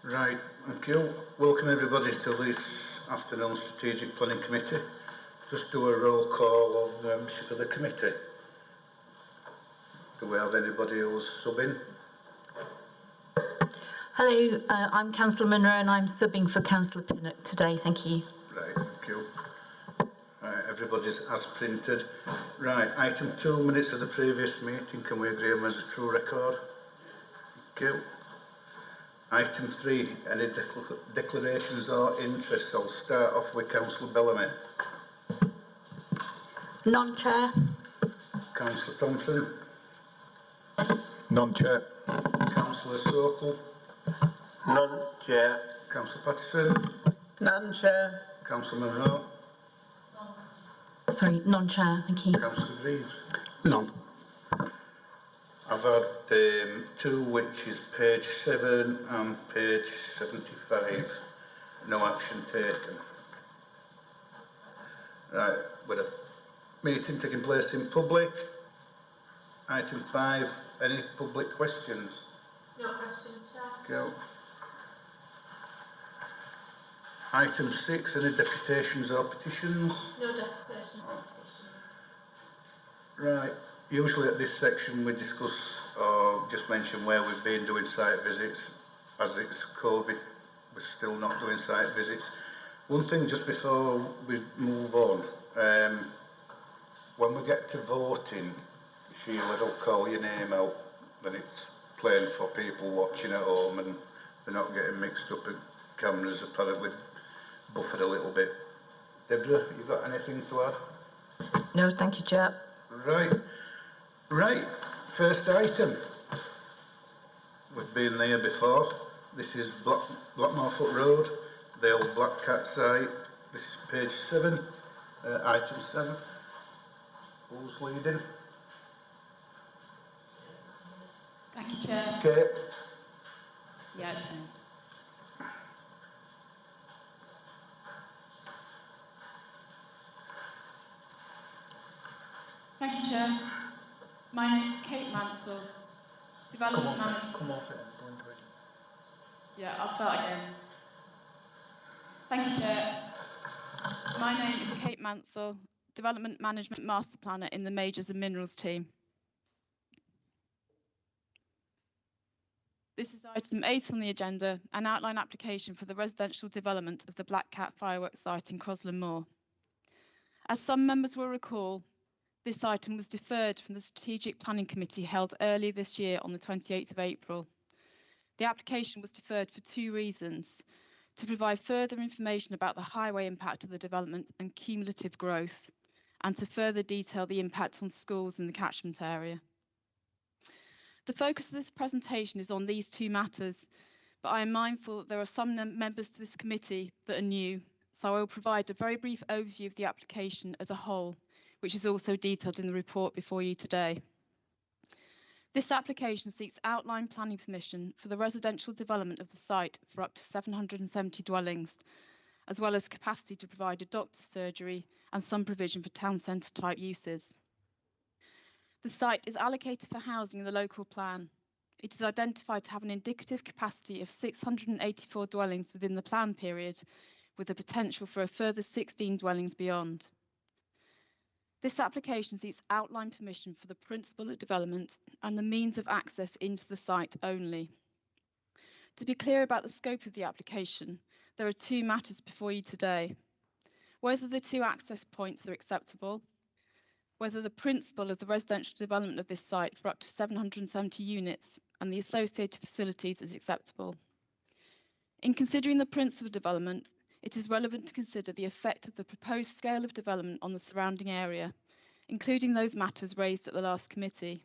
Right, thank you. Welcome everybody to this afternoon Strategic Planning Committee. Just do a roll call of the membership of the committee. Do we have anybody who's subbing? Hello, I'm Councillor Munro and I'm subbing for Councillor Pinnock today, thank you. Right, thank you. Right, everybody's as printed. Right, item 2, minutes of the previous meeting. Can we agree on them as a true record? Thank you. Item 3, any declarations or interests? I'll start off with Councillor Bellamy. None, Chair. Councillor Thompson. None, Chair. Councillor Sokol. None, Chair. Councillor Patterson. None, Chair. Councillor Munro. Sorry, non-chair, thank you. Councillor Reeves. None. I've had 2, which is page 7 and page 75. No action taken. Right, with a meeting taking place in public. Item 5, any public questions? No questions, Chair. Go. Item 6, any deputations or petitions? No deputations or petitions. Right, usually at this section we discuss or just mention where we've been doing site visits. As it's COVID, we're still not doing site visits. One thing just before we move on, when we get to voting, Sheila will call your name out, then it's plain for people watching at home and they're not getting mixed up and cameras apparently buffered a little bit. Deborah, you got anything to add? No, thank you, Chair. Right, first item. We've been there before. This is Blackmoorfoot Road, the old Black Cat site. This is page 7, item 7. Who's leading? Thank you, Chair. Kate. Yeah. Thank you, Chair. My name is Kate Mansell, Development Manager. Come off it and go into it. Yeah, I'll start again. Thank you, Chair. My name is Kate Mansell, Development Management Master Planner in the Majors and Minerals team. This is item 8 on the agenda, an outline application for the residential development of the Black Cat fireworks site in Crossland Moor. As some members will recall, this item was deferred from the Strategic Planning Committee held earlier this year on the 28th of April. The application was deferred for 2 reasons: to provide further information about the highway impact of the development and cumulative growth, and to further detail the impact on schools in the catchment area. The focus of this presentation is on these 2 matters, but I am mindful that there are some members to this committee that are new, so I will provide a very brief overview of the application as a whole, which is also detailed in the report before you today. This application seeks outline planning permission for the residential development of the site for up to 770 dwellings, as well as capacity to provide a doctor's surgery and some provision for town centre type uses. The site is allocated for housing in the local plan. It is identified to have an indicative capacity of 684 dwellings within the plan period, with the potential for a further 16 dwellings beyond. This application seeks outline permission for the principle of development and the means of access into the site only. To be clear about the scope of the application, there are 2 matters before you today: whether the 2 access points are acceptable, whether the principle of the residential development of this site for up to 770 units and the associated facilities is acceptable. In considering the principle of development, it is relevant to consider the effect of the proposed scale of development on the surrounding area, including those matters raised at the last committee,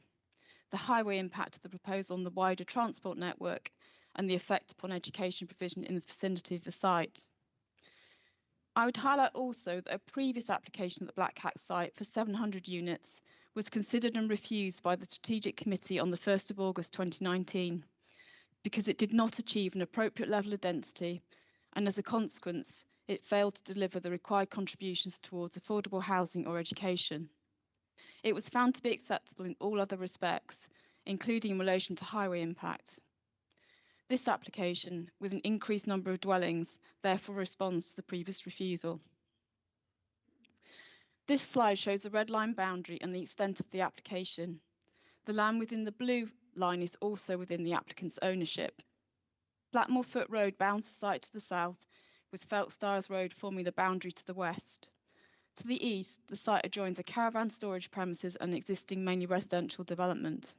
the highway impact of the proposal on the wider transport network, and the effect upon education provision in the vicinity of the site. I would highlight also that a previous application at the Black Cat site for 700 units was considered and refused by the Strategic Committee on the 1st of August 2019 because it did not achieve an appropriate level of density, and as a consequence, it failed to deliver the required contributions towards affordable housing or education. It was found to be acceptable in all other respects, including in relation to highway impact. This application, with an increased number of dwellings, therefore responds to the previous refusal. This slide shows the red line boundary and the extent of the application. The land within the blue line is also within the applicant's ownership. Blackmore Foot Road bounds the site to the south, with Feltstyles Road forming the boundary to the west. To the east, the site adjoins a caravan storage premises and existing mainly residential development.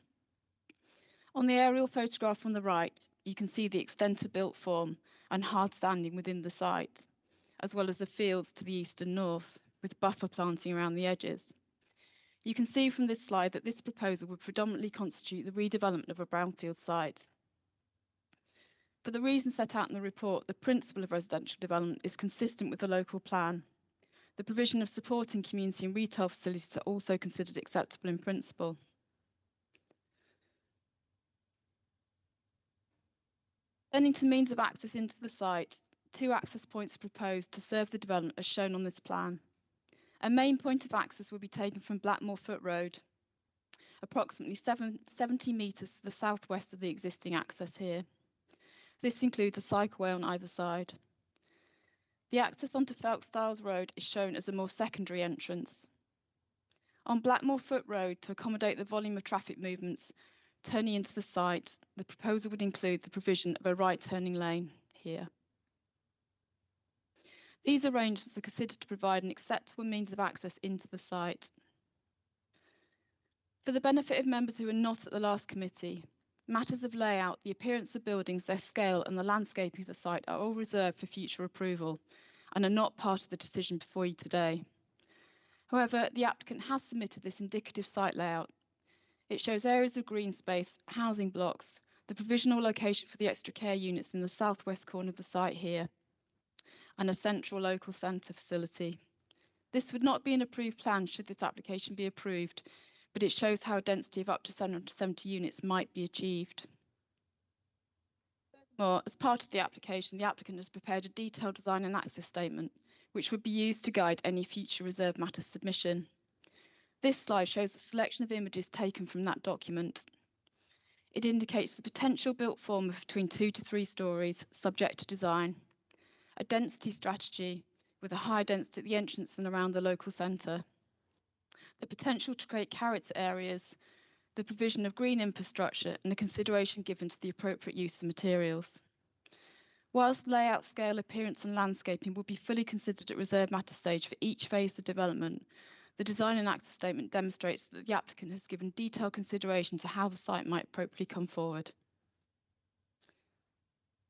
On the aerial photograph on the right, you can see the extent of built form and hard standing within the site, as well as the fields to the east and north, with buffer planting around the edges. You can see from this slide that this proposal would predominantly constitute the redevelopment of a brownfield site. For the reasons set out in the report, the principle of residential development is consistent with the local plan. The provision of supporting community and retail facilities are also considered acceptable in principle. Turning to means of access into the site, 2 access points are proposed to serve the development as shown on this plan. A main point of access will be taken from Blackmore Foot Road, approximately 70 metres to the southwest of the existing access here. This includes a cycleway on either side. The access onto Feltstyles Road is shown as a more secondary entrance. On Blackmore Foot Road, to accommodate the volume of traffic movements turning into the site, the proposal would include the provision of a right turning lane here. These arrangements are considered to provide an acceptable means of access into the site. For the benefit of members who were not at the last committee, matters of layout, the appearance of buildings, their scale and the landscaping of the site are all reserved for future approval and are not part of the decision before you today. However, the applicant has submitted this indicative site layout. It shows areas of green space, housing blocks, the provisional location for the extra care units in the southwest corner of the site here, and a central local centre facility. This would not be an approved plan should this application be approved, but it shows how a density of up to 770 units might be achieved. Furthermore, as part of the application, the applicant has prepared a detailed design and access statement, which would be used to guide any future reserved matters submission. This slide shows a selection of images taken from that document. It indicates the potential built form of between 2 to 3 stories, subject to design, a density strategy with a high density at the entrance and around the local centre, the potential to create character areas, the provision of green infrastructure and a consideration given to the appropriate use of materials. Whilst layout, scale, appearance and landscaping will be fully considered at reserved matter stage for each phase of development, the design and access statement demonstrates that the applicant has given detailed consideration to how the site might appropriately come forward.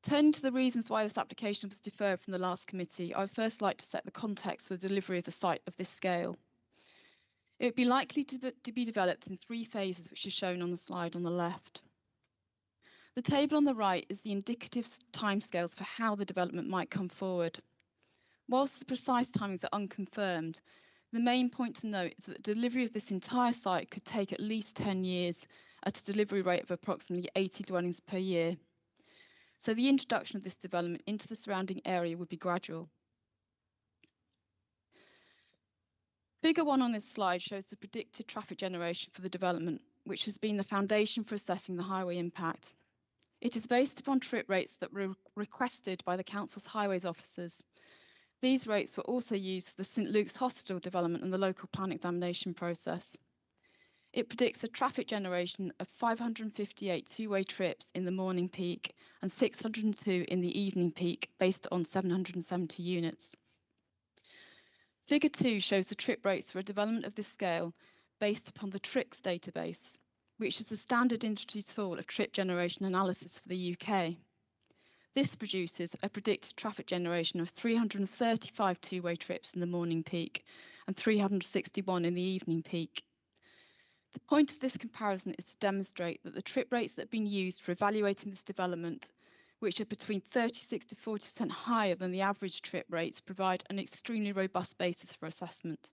Turning to the reasons why this application was deferred from the last committee, I would first like to set the context for the delivery of the site of this scale. It would be likely to be developed in 3 phases, which is shown on the slide on the left. The table on the right is the indicative timescales for how the development might come forward. Whilst the precise timings are unconfirmed, the main point to note is that the delivery of this entire site could take at least 10 years at a delivery rate of approximately 80 dwellings per year. So the introduction of this development into the surrounding area would be gradual. Figure 1 on this slide shows the predicted traffic generation for the development, which has been the foundation for assessing the highway impact. It is based upon trip rates that were requested by the Council's highways officers. These rates were also used for the St Luke's Hospital development and the local plan examination process. It predicts a traffic generation of 558 two-way trips in the morning peak and 602 in the evening peak, based on 770 units. Figure 2 shows the trip rates for a development of this scale based upon the TRIX database, which is the standard industry tool of trip generation analysis for the UK. This produces a predicted traffic generation of 335 two-way trips in the morning peak and 361 in the evening peak. The point of this comparison is to demonstrate that the trip rates that have been used for evaluating this development, which are between 36 to 40% higher than the average trip rates, provide an extremely robust basis for assessment.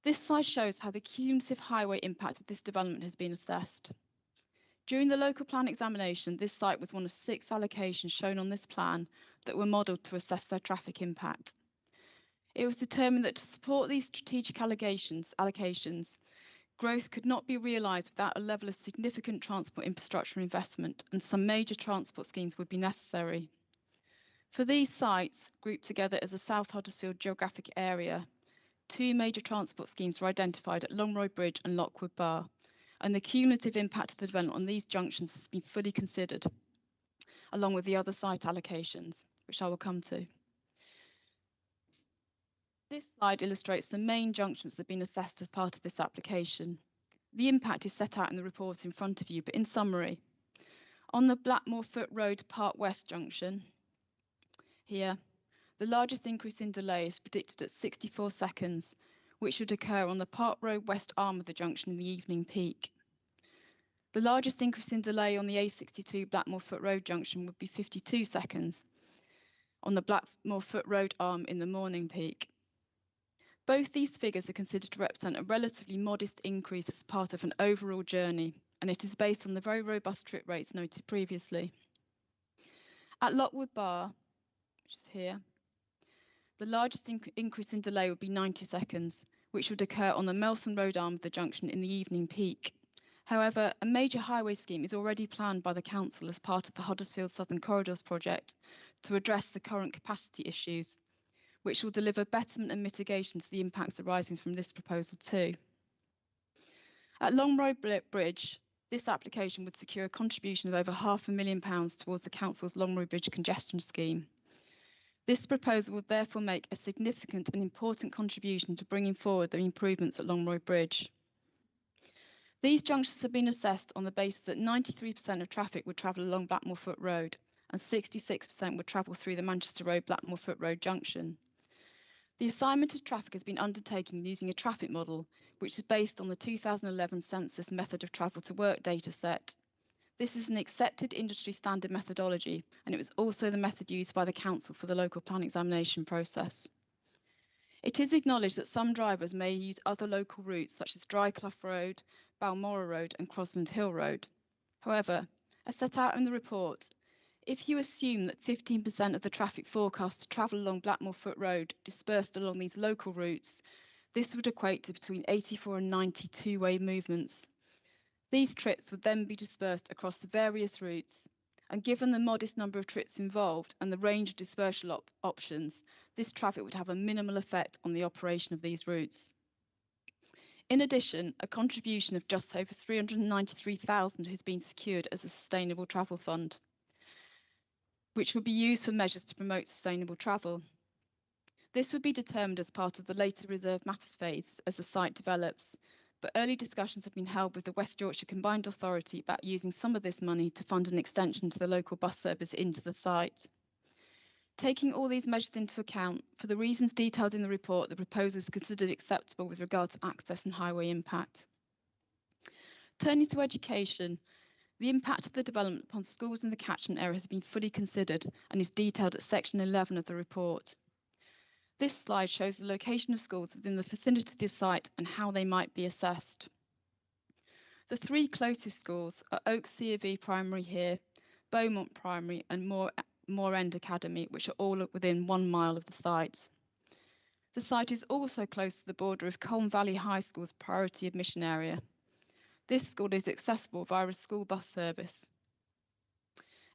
This slide shows how the cumulative highway impact of this development has been assessed. During the local plan examination, this site was one of 6 allocations shown on this plan that were modelled to assess their traffic impact. It was determined that to support these strategic allocations, Growth could not be realised without a level of significant transport infrastructure investment, and some major transport schemes would be necessary. For these sites, grouped together as a South Huddersfield geographic area, 2 major transport schemes were identified at Longroyd Bridge and Lockwood Bar, and the cumulative impact of the development on these junctions has been fully considered, along with the other site allocations, which I will come to. This slide illustrates the main junctions that have been assessed as part of this application. The impact is set out in the report in front of you, but in summary, on the Blackmore Foot Road Park West junction, here, the largest increase in delay is predicted at 64 seconds, which would occur on the Park Road West arm of the junction in the evening peak. The largest increase in delay on the A62 Blackmore Foot Road junction would be 52 seconds on the Blackmore Foot Road arm in the morning peak. Both these figures are considered to represent a relatively modest increase as part of an overall journey, and it is based on the very robust trip rates noted previously. At Lockwood Bar, which is here, the largest increase in delay would be 90 seconds, which would occur on the Meltham Road arm of the junction in the evening peak. However, a major highway scheme is already planned by the Council as part of the Huddersfield Southern Corridors project to address the current capacity issues, which will deliver betterment and mitigation to the impacts arising from this proposal too. At Longroyd Bridge, this application would secure a contribution of over £500,000 towards the Council's Longroyd Bridge congestion scheme. This proposal would therefore make a significant and important contribution to bringing forward the improvements at Longroyd Bridge. These junctions have been assessed on the basis that 93% of traffic would travel along Blackmore Foot Road and 66% would travel through the Manchester Road Blackmore Foot Road junction. The assignment of traffic has been undertaken using a traffic model, which is based on the 2011 census method of travel to work data set. This is an accepted industry standard methodology, and it was also the method used by the Council for the local plan examination process. It is acknowledged that some drivers may use other local routes such as Dryclough Road, Balmoral Road and Crossland Hill Road. However, as set out in the report, if you assume that 15% of the traffic forecast to travel along Blackmore Foot Road dispersed along these local routes, this would equate to between 84 and 90 two-way movements. These trips would then be dispersed across the various routes, and given the modest number of trips involved and the range of dispersal options, this traffic would have a minimal effect on the operation of these routes. In addition, a contribution of just over £393,000 has been secured as a sustainable travel fund, which will be used for measures to promote sustainable travel. This would be determined as part of the later reserve matters phase as the site develops, but early discussions have been held with the West Yorkshire Combined Authority about using some of this money to fund an extension to the local bus service into the site. Taking all these measures into account, for the reasons detailed in the report, the proposal is considered acceptable with regard to access and highway impact. Turning to education, the impact of the development upon schools in the catchment area has been fully considered and is detailed at section 11 of the report. This slide shows the location of schools within the vicinity of the site and how they might be assessed. The 3 closest schools are Oak C of E Primary here, Beaumont Primary and Moor End Academy, which are all within 1 mile of the site. The site is also close to the border of Colne Valley High School's priority admission area. This school is accessible via a school bus service.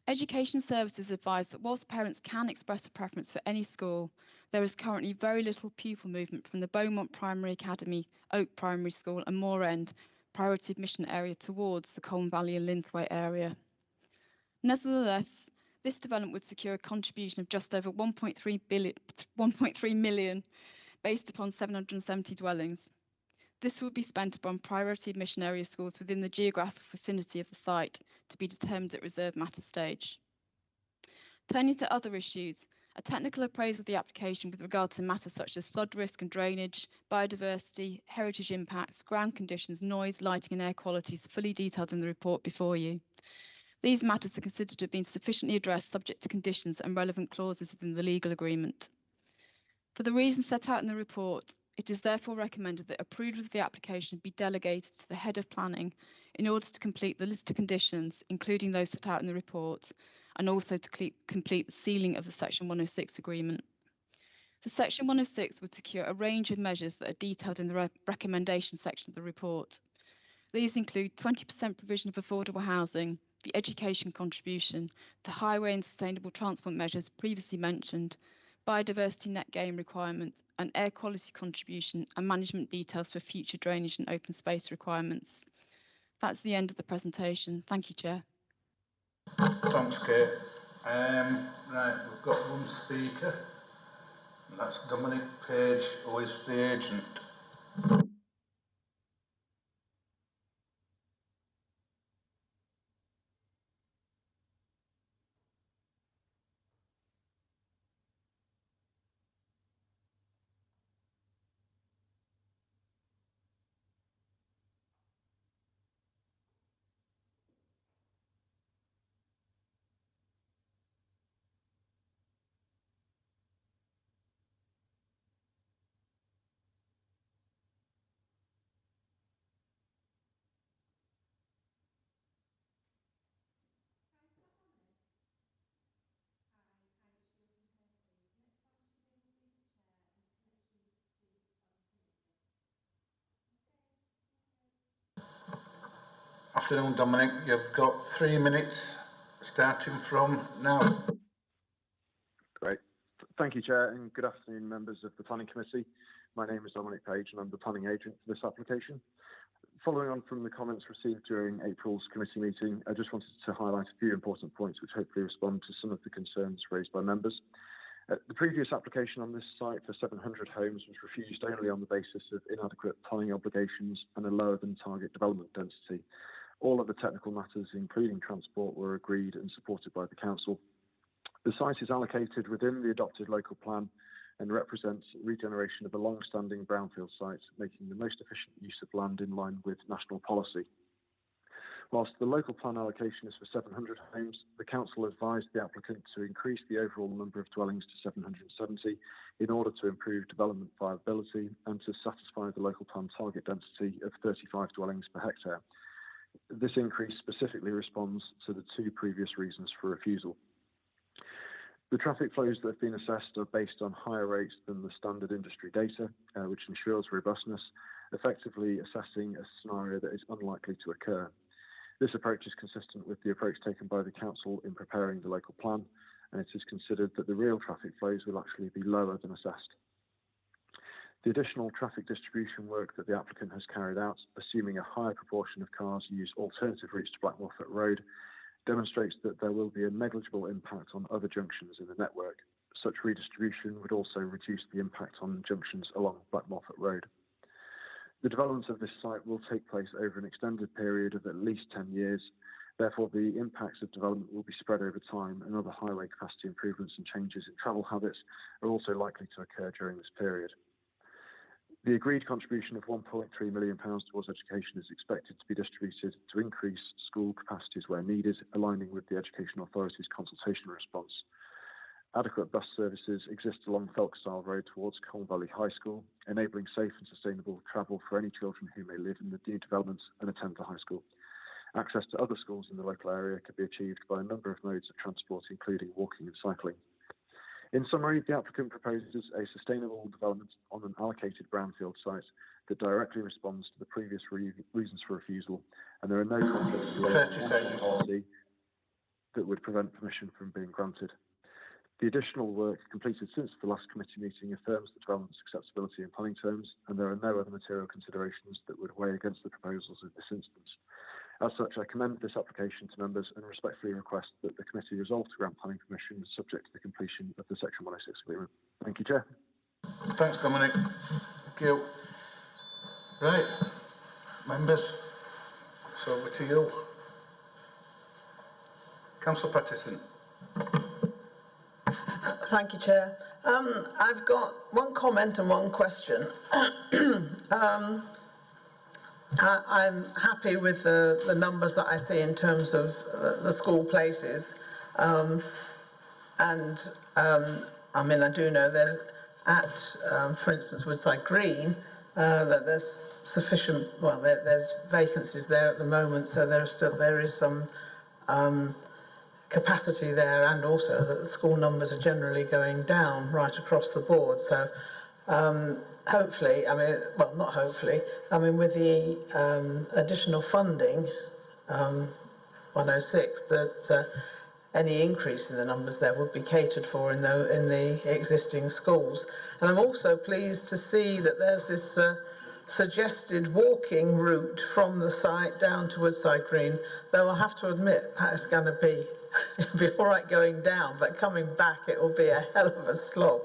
Education Services advise that whilst parents can express a preference for any school, there is currently very little pupil movement from the Beaumont Primary Academy, Oak Primary School and Moor End priority admission area towards the Colne Valley and Linthwaite area. Nevertheless, this development would secure a contribution of just over 1.3 million based upon 770 dwellings. This will be spent upon priority admission area schools within the geographic vicinity of the site to be determined at reserve matter stage. Turning to other issues, a technical appraisal of the application with regard to matters such as flood risk and drainage, biodiversity, heritage impacts, ground conditions, noise, lighting and air quality is fully detailed in the report before you. These matters are considered to have been sufficiently addressed subject to conditions and relevant clauses within the legal agreement. For the reasons set out in the report, it is therefore recommended that approval of the application be delegated to the Head of Planning in order to complete the list of conditions, including those set out in the report, and also to complete the sealing of the Section 106 agreement. The Section 106 would secure a range of measures that are detailed in the recommendation section of the report, These include 20% provision of affordable housing, the education contribution, the highway and sustainable transport measures previously mentioned, biodiversity net gain requirement, and air quality contribution and management details for future drainage and open space requirements. That's the end of the presentation. Thank you, Chair. Thanks, Kate. Right, we've got one speaker, and that's Dominic Page, who is the agent. Afternoon, Dominic. You've got 3 minutes starting from now. Great. Thank you, Chair, and good afternoon, members of the Planning Committee. My name is Dominic Page, and I'm the planning agent for this application. Following on from the comments received during April's committee meeting, I just wanted to highlight a few important points which hopefully respond to some of the concerns raised by members. The previous application on this site for 700 homes was refused only on the basis of inadequate planning obligations and a lower than target development density. All of the technical matters, including transport, were agreed and supported by the council. The site is allocated within the adopted local plan and represents regeneration of a long-standing brownfield site, making the most efficient use of land in line with national policy. Whilst the local plan allocation is for 700 homes, the council advised the applicant to increase the overall number of dwellings to 770 in order to improve development viability and to satisfy the local plan target density of 35 dwellings per hectare. This increase specifically responds to the two previous reasons for refusal. The traffic flows that have been assessed are based on higher rates than the standard industry data, which ensures robustness, effectively assessing a scenario that is unlikely to occur. This approach is consistent with the approach taken by the council in preparing the local plan, and it is considered that the real traffic flows will actually be lower than assessed. The additional traffic distribution work that the applicant has carried out, assuming a higher proportion of cars use alternative routes to Blackmoorfoot Road, demonstrates that there will be a negligible impact on other junctions in the network. Such redistribution would also reduce the impact on junctions along Blackmoorfoot Road. The development of this site will take place over an extended period of at least 10 years. Therefore, the impacts of development will be spread over time, and other highway capacity improvements and changes in travel habits are also likely to occur during this period. The agreed contribution of £1.3 million towards education is expected to be distributed to increase school capacities where needed, aligning with the Education Authority's consultation response. Adequate bus services exist along Felkstyle Road towards Colne Valley High School, enabling safe and sustainable travel for any children who may live in the new development and attend the high school. Access to other schools in the local area could be achieved by a number of modes of transport, including walking and cycling. In summary, the applicant proposes a sustainable development on an allocated brownfield site that directly responds to the previous reasons for refusal, and there are no conflicts with the policy that would prevent permission from being granted. The additional work completed since the last committee meeting affirms the development's acceptability in planning terms, and there are no other material considerations that would weigh against the proposals in this instance. As such, I commend this application to members and respectfully request that the committee resolve to grant planning permission subject to the completion of the Section 106 agreement. Thank you, Chair. Thanks, Dominic. Thank you. Right, members, it's over to you. Councillor Pattison. Thank you, Chair. I've got one comment and one question. I'm happy with the numbers that I see in terms of the school places. I mean, I do know there's for instance, Woodside Green, that there's sufficient, well, there's vacancies there at the moment, so there is some capacity there, and also that the school numbers are generally going down right across the board. So hopefully, I mean, well, not hopefully, I mean, with the additional funding, 106, that any increase in the numbers there would be catered for in the existing schools. And I'm also pleased to see that there's this suggested walking route from the site down to Woodside Green, though I have to admit that is going to be, it'll be all right going down, but coming back it will be a hell of a slog.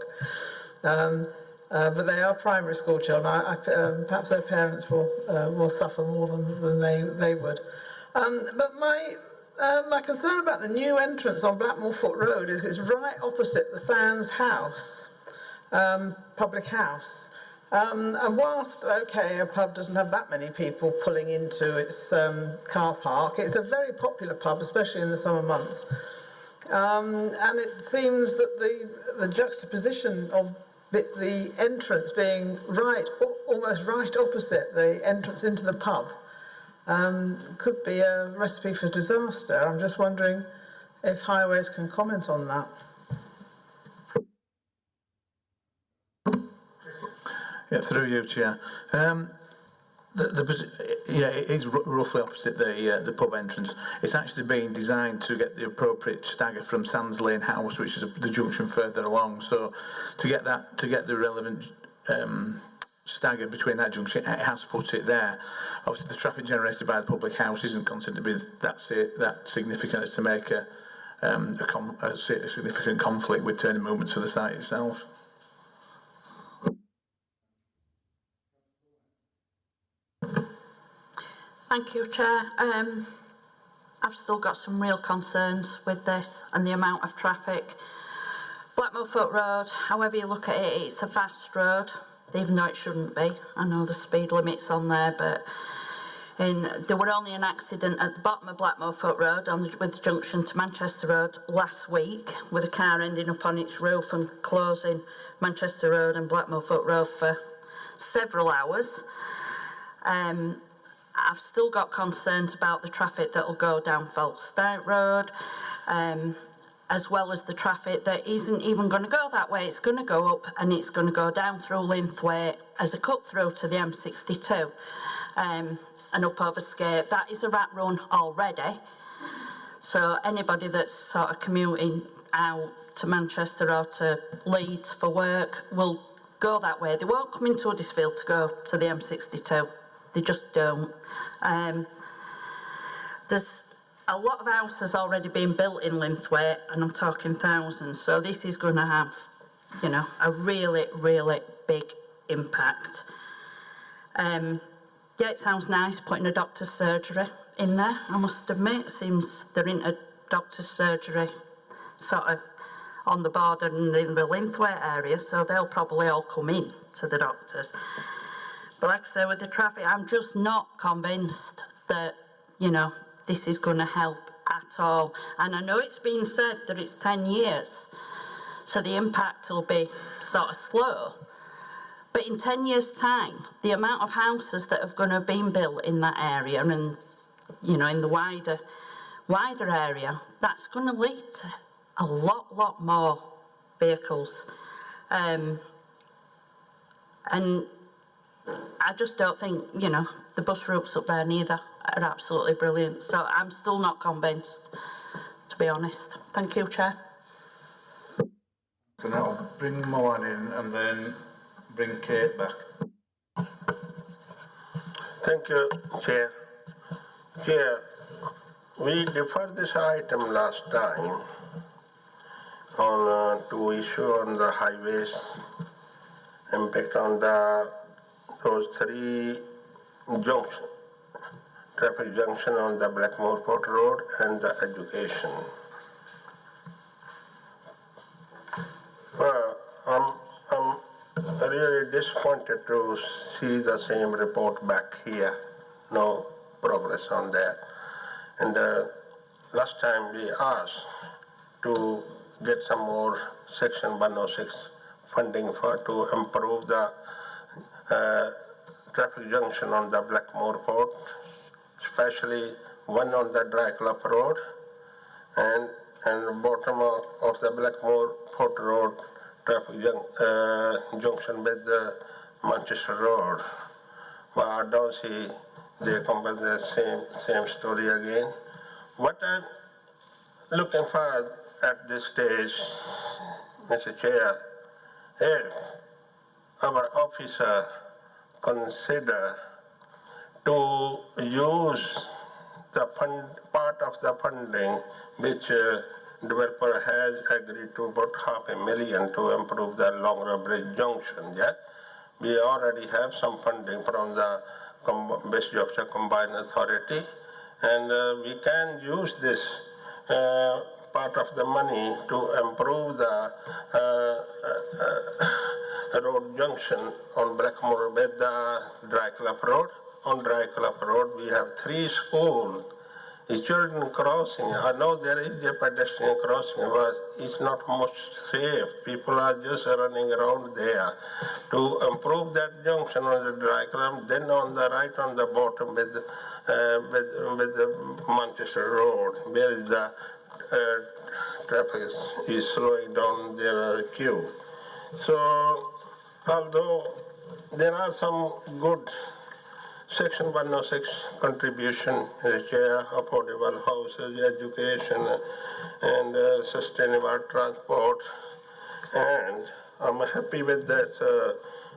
But they are primary school children. Perhaps their parents will suffer more than they would. But my concern about the new entrance on Blackmore Foot Road is it's right opposite the Sands House, public house. And whilst, okay, a pub doesn't have that many people pulling into its car park, it's a very popular pub, especially in the summer months. And it seems that the juxtaposition of the entrance being almost right opposite the entrance into the pub could be a recipe for disaster. I'm just wondering if Highways can comment on that. Yeah, through you, Chair. It is roughly opposite the pub entrance. It's actually being designed to get the appropriate stagger from Sands Lane House, which is the junction further along. So to get the relevant stagger between that junction, it has put it there. Obviously, the traffic generated by the public house isn't considered to be that significant as to make a significant conflict with turning movements for the site itself. Thank you, Chair. I've still got some real concerns with this and the amount of traffic. Blackmore Foot Road, however you look at it, it's a fast road, even though it shouldn't be. I know the speed limit's on there, but there were only an accident at the bottom of Blackmore Foot Road with the junction to Manchester Road last week, with a car ending up on its roof and closing Manchester Road and Blackmore Foot Road for several hours. I've still got concerns about the traffic that will go down Folkstout Road, as well as the traffic that isn't even going to go that way. It's going to go up and it's going to go down through Linthwaite as a cut through to the M62 and up over Scape. That is a rat run already. So anybody that's sort of commuting out to Manchester or to Leeds for work will go that way. They won't come into Huddersfield to go to the M62. They just don't. There's a lot of houses already being built in Linthwaite, and I'm talking thousands. So this is going to have, a really, really big impact. Yeah, it sounds nice putting a doctor's surgery in there, I must admit. It seems they're into doctor's surgery sort of on the border and in the Linthwaite area, so they'll probably all come in to the doctors. But like I say, with the traffic, I'm just not convinced that, this is going to help at all. And I know it's been said that it's 10 years, so the impact will be sort of slow. But in 10 years' time, the amount of houses that are going to have been built in that area and, in the wider area, that's going to lead to a lot more vehicles. And I just don't think, the bus routes up there neither are absolutely brilliant. So I'm still not convinced, to be honest. Thank you, Chair. And that'll bring Moan in and then bring Kate back. Thank you, Chair. Chair, we deferred this item last time on to issue on the highways, impact on those three traffic junction on the Blackmore Port Road and the education. Well, I'm really disappointed to see the same report back here. No progress on that. And last time we asked to get some more Section 106 funding to improve the traffic junction on the Blackmore Port, especially one on the Dry Club Road and the bottom of the Blackmore Port Road traffic junction with the Manchester Road. But I don't see they come with the same story again. What I'm looking for at this stage, Mr. Chair, if our officer consider to use the part of the funding which developer has agreed to about $500,000 to improve the Longra Bridge junction. Yeah, we already have some funding from the West Yorkshire Combined Authority, and we can use this part of the money to improve the road junction on Blackmore with the Drycliff Road. On Drycliff Road, we have 3 schools. The children crossing, I know there is a pedestrian crossing, but it's not much safe. People are just running around there. To improve that junction on the Drycliff, then on the right on the bottom with the Manchester Road, where is the traffic is slowing down their queue. So, although there are some good Section 106 contribution in the chair, affordable houses, education, and sustainable transport. And I'm happy with that.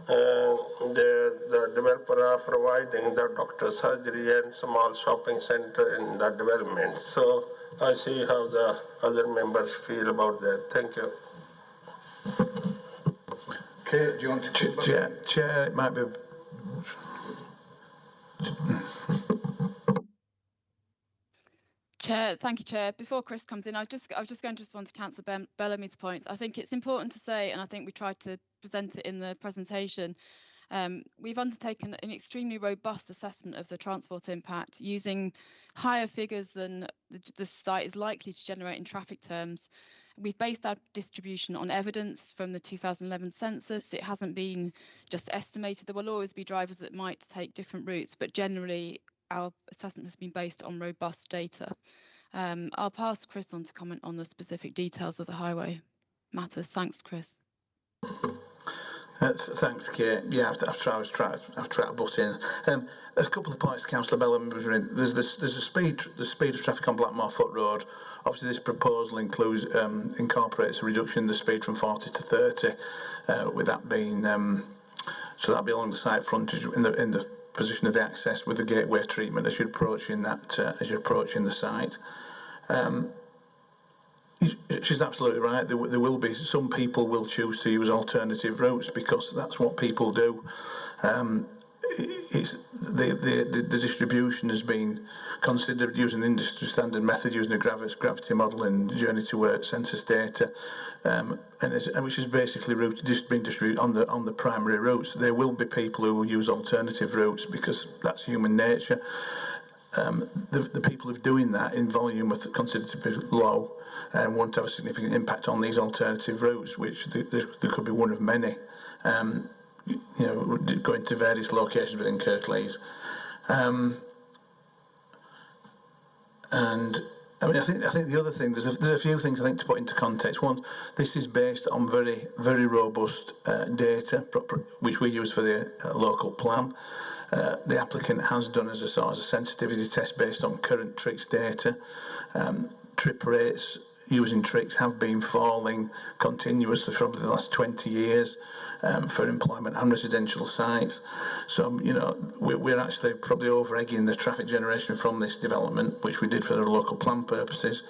The developer are providing the doctor surgery and small shopping center in the development. So I see how the other members feel about that. Thank you. Okay, do you want to... Chair, it might be... Chair, thank you, Chair. Before Chris comes in, I was just going to respond to Councillor Bellamy's points. I think it's important to say, and I think we tried to present it in the presentation, we've undertaken an extremely robust assessment of the transport impact using higher figures than the site is likely to generate in traffic terms. We've based our distribution on evidence from the 2011 census. It hasn't been just estimated. There will always be drivers that might take different routes, but generally our assessment has been based on robust data. I'll pass Chris on to comment on the specific details of the highway matters. Thanks, Chris. Thanks, Kate. Yeah, I've tried to butt in. A couple of points Councillor Bellamy was in. There's the speed of traffic on Blackmore Foot Road. Obviously, this proposal incorporates a reduction in the speed from 40 to 30, with that being so that'll be along the site frontage in the position of the access with the gateway treatment as you're approaching the site. She's absolutely right. There will be some people will choose to use alternative routes because that's what people do. The distribution has been considered using industry standard method, using a gravity model and journey to work census data, and which is basically being distributed on the primary routes. There will be people who will use alternative routes because that's human nature. The people who are doing that in volume are considered to be low and won't have a significant impact on these alternative routes, which there could be one of many. Going to various locations within Kirklees. And I mean, I think the other thing, there's a few things I think to put into context. One, this is based on very, very robust data, which we use for the local plan. The applicant has done as a sensitivity test based on current TRICS data. Trip rates using TRICS have been falling continuously for the last 20 years for employment and residential sites. So, we're actually probably over-egging the traffic generation from this development, which we did for the local plan purposes,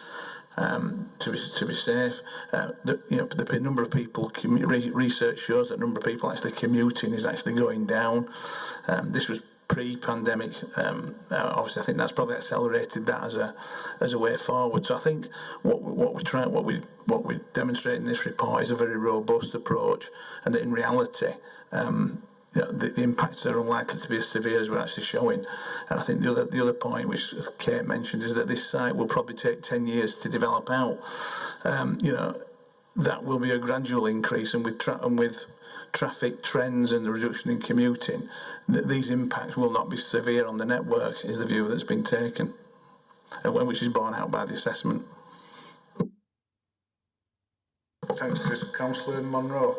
to be safe. The number of people, research shows that the number of people actually commuting is actually going down. This was pre-pandemic. Obviously, I think that's probably accelerated that as a way forward. So I think what we demonstrate in this report is a very robust approach, and that in reality, the impacts are unlikely to be as severe as we're actually showing. And I think the other point, which Kate mentioned, is that this site will probably take 10 years to develop out. That will be a gradual increase, and with traffic trends and the reduction in commuting, these impacts will not be severe on the network, is the view that's been taken, and which is borne out by the assessment. Thanks, Chris. Councillor Monroe.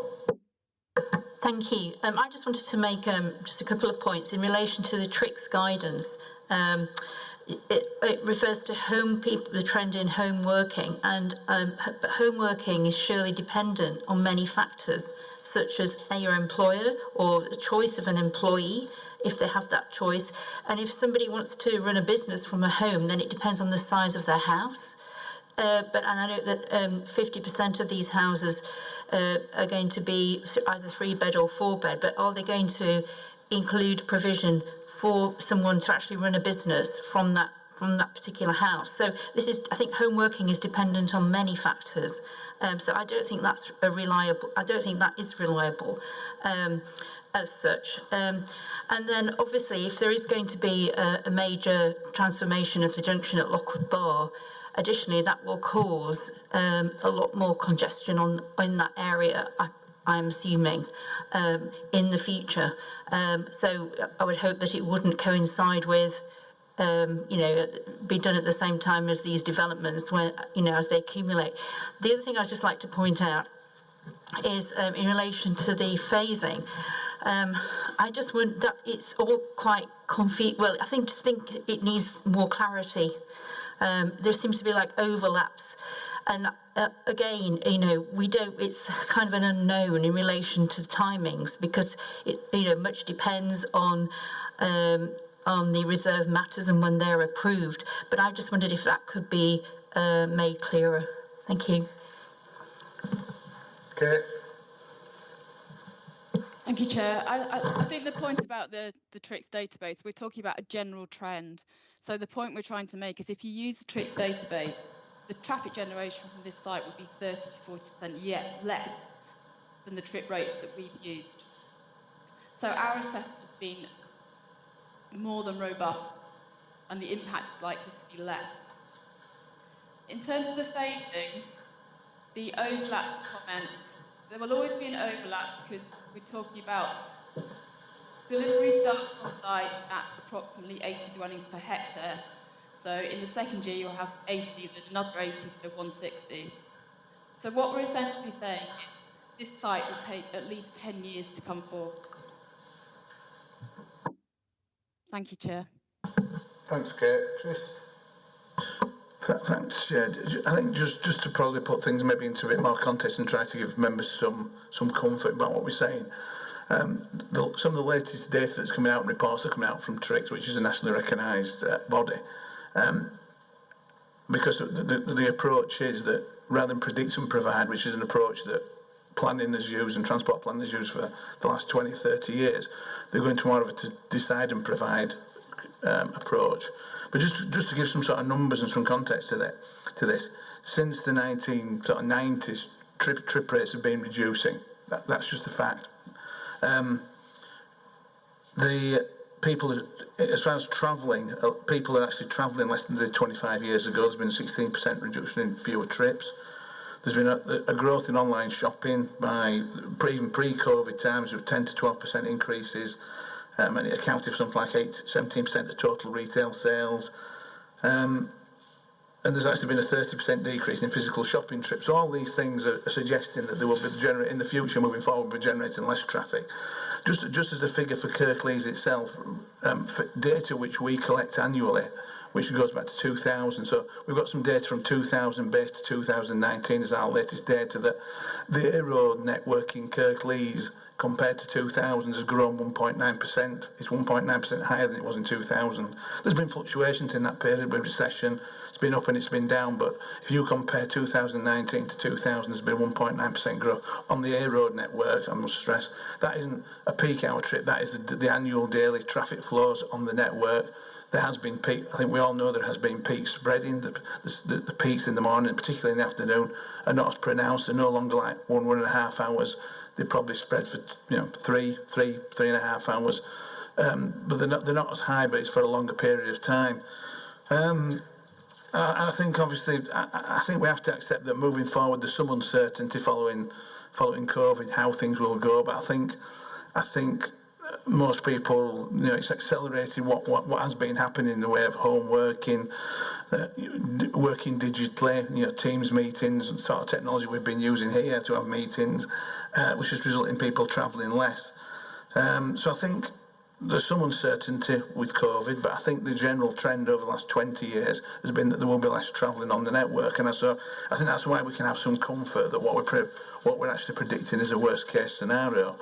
Thank you. I just wanted to make just a couple of points in relation to the TRICS guidance. It refers to the trend in home working, and but home working is surely dependent on many factors, such as your employer or the choice of an employee, if they have that choice. And if somebody wants to run a business from a home, then it depends on the size of their house. And I know that 50% of these houses are going to be either 3-bed or 4-bed, but are they going to include provision for someone to actually run a business from that particular house? So I think home working is dependent on many factors. So I don't think that's I don't think that is reliable as such. And then obviously, if there is going to be a major transformation of the junction at Lockwood Bar, additionally, that will cause a lot more congestion in that area, I'm assuming, in the future. So I would hope that it wouldn't coincide with, be done at the same time as these developments, when, as they accumulate. The other thing I'd just like to point out is in relation to the phasing. I just want that it's all quite confused. Well, I think it needs more clarity. There seems to be like overlaps, and again, it's kind of an unknown in relation to the timings, because much depends on the reserve matters and when they're approved. But I just wondered if that could be made clearer. Thank you. Okay. Thank you, Chair. I think the point about the TRICS database, we're talking about a general trend. So the point we're trying to make is, if you use the TRICS database, the traffic generation from this site would be 30 to 40% yet less than the trip rates that we've used. So our assessment has been more than robust, and the impact is likely to be less. In terms of the phasing, the overlap comments, there will always be an overlap, because we're talking about delivery starts on site at approximately 80 dwellings per hectare. So in the second year, you'll have 80, then another 80, so 160. So what we're essentially saying is this site will take at least 10 years to come forward. Thank you, Chair. Thanks, Kate. Chris? Thanks, Chair. I think just to probably put things maybe into a bit more context and try to give members some comfort about what we're saying. Some of the latest data that's coming out, and reports that are coming out from TRICS, which is a nationally recognised body, because the approach is that rather than predict and provide, which is an approach that planning has used and transport planning has used for the last 20, 30 years, they're going to more of a to decide and provide approach. But just to give some sort of numbers and some context to this, since the 1990s, trip rates have been reducing. That's just a fact. The people, as far as travelling, people are actually travelling less than they did 25 years ago. There's been a 16% reduction in fewer trips. There's been a growth in online shopping by even pre-COVID times of 10 to 12% increases, and it accounted for something like 17% of total retail sales. And there's actually been a 30% decrease in physical shopping trips. So all these things are suggesting that there will be in the future, moving forward, we'll be generating less traffic. Just as a figure for Kirklees itself, for data which we collect annually, which goes back to 2000. So we've got some data from 2000 based to 2019 as our latest data, that the A road network in Kirklees compared to 2000 has grown 1.9%. It's 1.9% higher than it was in 2000. There's been fluctuations in that period with recession. It's been up and it's been down, but if you compare 2019 to 2000, there's been 1.9% growth on the A road network. I must stress that isn't a peak hour trip. That is the annual daily traffic flows on the network. There has been peak. I think we all know there has been peak spreading. The peaks in the morning, particularly in the afternoon, are not as pronounced. They're no longer like 1.5 hours. They probably spread for 3.5 hours, but they're not as high. But it's for a longer period of time. I think obviously I think we have to accept that moving forward there's some uncertainty following COVID how things will go. But I think most people, it's accelerated what has been happening in the way of home working. working digitally, Teams meetings and sort of technology we've been using here to have meetings, which has resulted in people travelling less. So I think there's some uncertainty with COVID, but I think the general trend over the last 20 years has been that there will be less travelling on the network, and so I think that's why we can have some comfort that what we're actually predicting is a worst case scenario.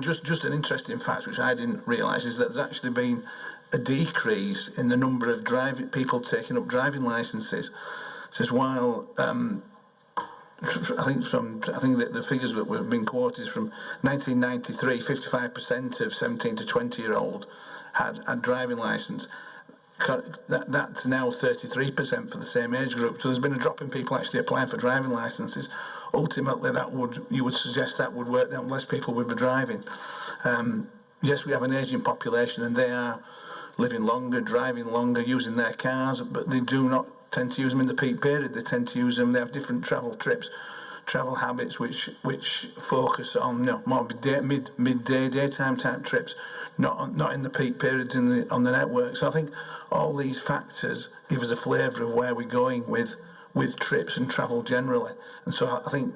Just an interesting fact which I didn't realise is that there's actually been a decrease in the number of people taking up driving licences. Says while I think that the figures that we've been quoted is from 1993, 55% of 17 to 20-year-old had driving licence. That's now 33% for the same age group. So there's been a drop in people actually applying for driving licences. Ultimately, you would suggest that would work, that less people would be driving. Yes, we have an ageing population, and they are living longer, driving longer, using their cars, but they do not tend to use them in the peak period. They tend to use them. They have different travel trips, travel habits, which focus on more midday, daytime type trips, not in the peak periods on the network. So I think all these factors give us a flavour of where we're going with trips and travel generally. And so I think,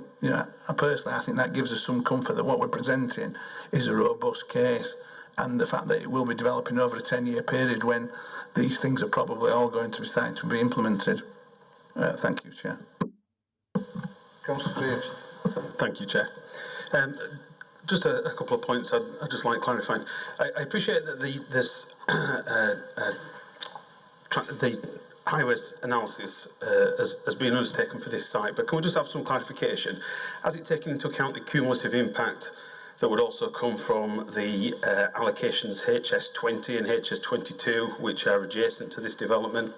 personally, I think that gives us some comfort that what we're presenting is a robust case, and the fact that it will be developing over a 10-year period when these things are probably all going to be starting to be implemented. Thank you, Chair. Councillor Graves. Thank you, Chair. Just a couple of points I'd just like clarifying. I appreciate that the highways analysis has been undertaken for this site, but can we just have some clarification? Has it taken into account the cumulative impact that would also come from the allocations HS20 and HS22, which are adjacent to this development?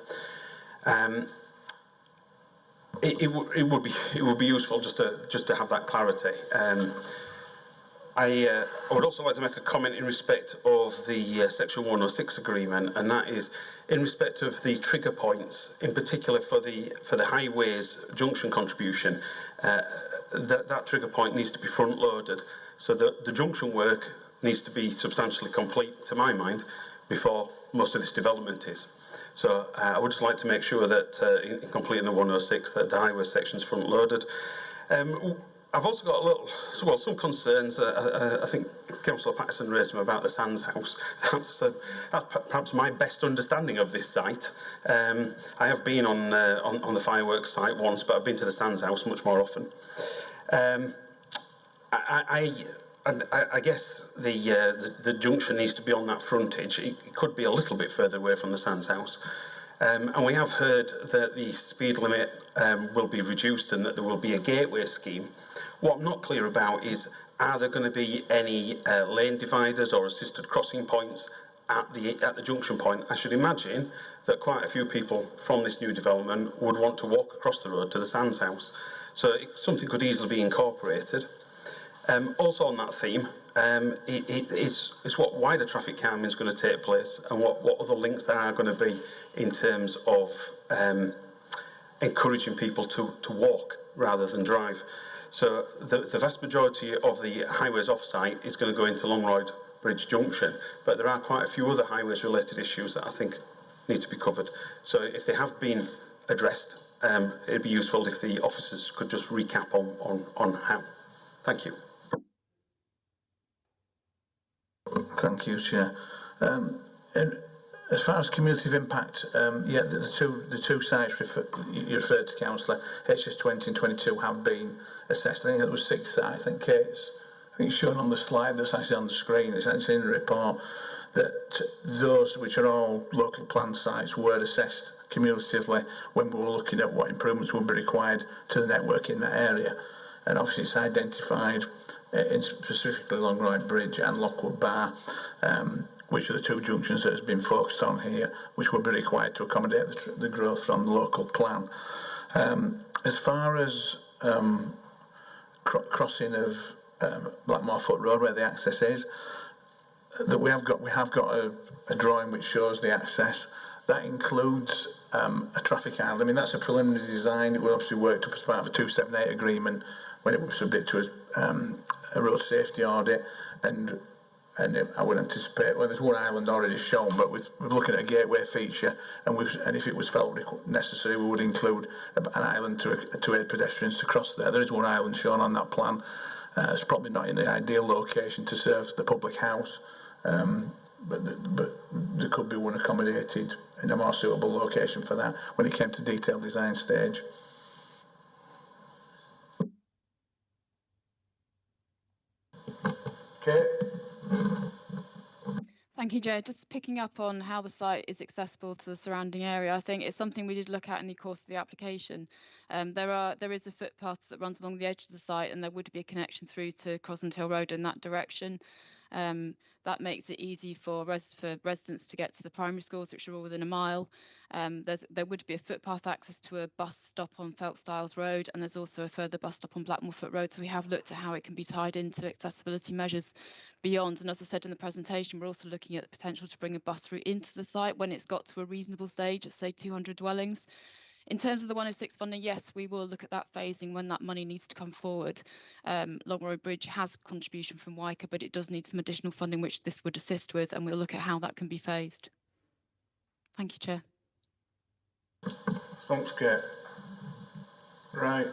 It would be useful just to have that clarity. I would also like to make a comment in respect of the Section 106 agreement, and that is in respect of the trigger points, in particular for the highways junction contribution. That trigger point needs to be front loaded. So the junction work needs to be substantially complete, to my mind, before most of this development is. So I would just like to make sure that in completing the 106 that the highway section's front loaded. I've also got some concerns. I think Councillor Patterson raised them about the Sands House. That's perhaps my best understanding of this site. I have been on the fireworks site once, but I've been to the Sands House much more often. I guess the junction needs to be on that frontage. It could be a little bit further away from the Sands House. And we have heard that the speed limit will be reduced and that there will be a gateway scheme. What I'm not clear about is, are there going to be any lane dividers or assisted crossing points at the junction point? I should imagine that quite a few people from this new development would want to walk across the road to the Sands House. So something could easily be incorporated. Also on that theme, it's what wider traffic calming is going to take place, and what other links there are going to be in terms of encouraging people to walk rather than drive. So the vast majority of the highways off-site is going to go into Longroyd Bridge Junction, but there are quite a few other highways related issues that I think need to be covered. So if they have been addressed, it'd be useful if the officers could just recap on how. Thank you. Thank you, Chair. And as far as cumulative impact, the two sites you referred to, Councillor, HS20 and 22 have been assessed. I think there was 6 sites. I think it's shown on the slide that's actually on the screen. It's actually in the report that those which are all local plan sites were assessed cumulatively when we were looking at what improvements would be required to the network in that area. And obviously it's identified specifically Longroyd Bridge and Lockwood Bar, which are the 2 junctions that has been focused on here, which would be required to accommodate the growth from the local plan. As far as crossing of Blackmore Foot Road, where the access is, that we have got a drawing which shows the access. That includes a traffic island. I mean, that's a preliminary design. It will obviously work up as part of a 278 agreement when it will be subject to a road safety audit, and and I would anticipate, well, there's one island already shown, but we're looking at a gateway feature, and if it was felt necessary, we would include an island to aid pedestrians to cross there. There is one island shown on that plan. It's probably not in the ideal location to serve the public house, but there could be one accommodated in a more suitable location for that when it came to detailed design stage. Okay. Thank you, Joe. Just picking up on how the site is accessible to the surrounding area, I think it's something we did look at in the course of the application. There is a footpath that runs along the edge of the site, and there would be a connection through to Crossland Hill Road in that direction. That makes it easy for residents to get to the primary schools, which are all within a mile. There would be a footpath access to a bus stop on Feltstyles Road, and there's also a further bus stop on Blackmoorfoot Road. So we have looked at how it can be tied into accessibility measures beyond. And as I said in the presentation, we're also looking at the potential to bring a bus route into the site when it's got to a reasonable stage of, say, 200 dwellings. In terms of the 106 funding, yes, we will look at that phasing when that money needs to come forward. Long Road Bridge has contribution from WICA, but it does need some additional funding, which this would assist with, and we'll look at how that can be phased. Thank you, Chair. Thanks, Kate. Right.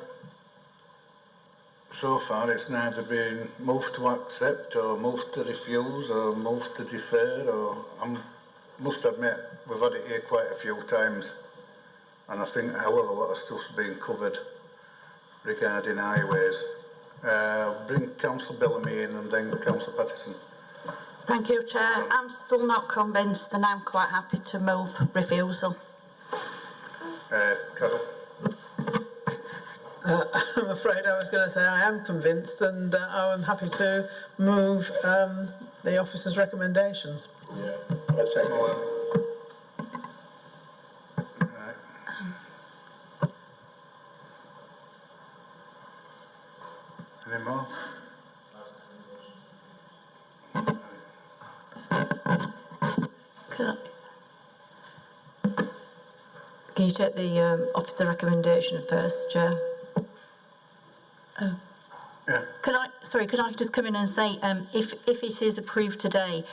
So far, it's neither been moved to accept or moved to refuse or moved to defer, or I must admit, we've had it here quite a few times. And I think a hell of a lot of stuff's being covered regarding highways. Bring Councillor Bellamy in and then Councillor Patterson. Thank you, Chair. I'm still not convinced, and I'm quite happy to move refusal. Carol? I'm afraid I was going to say I am convinced, and I'm happy to move the officer's recommendations. Yeah, that's it. Any more? Can you take the officer recommendation first, Chair? Oh. Yeah. Could I just come in and say, if it is approved today,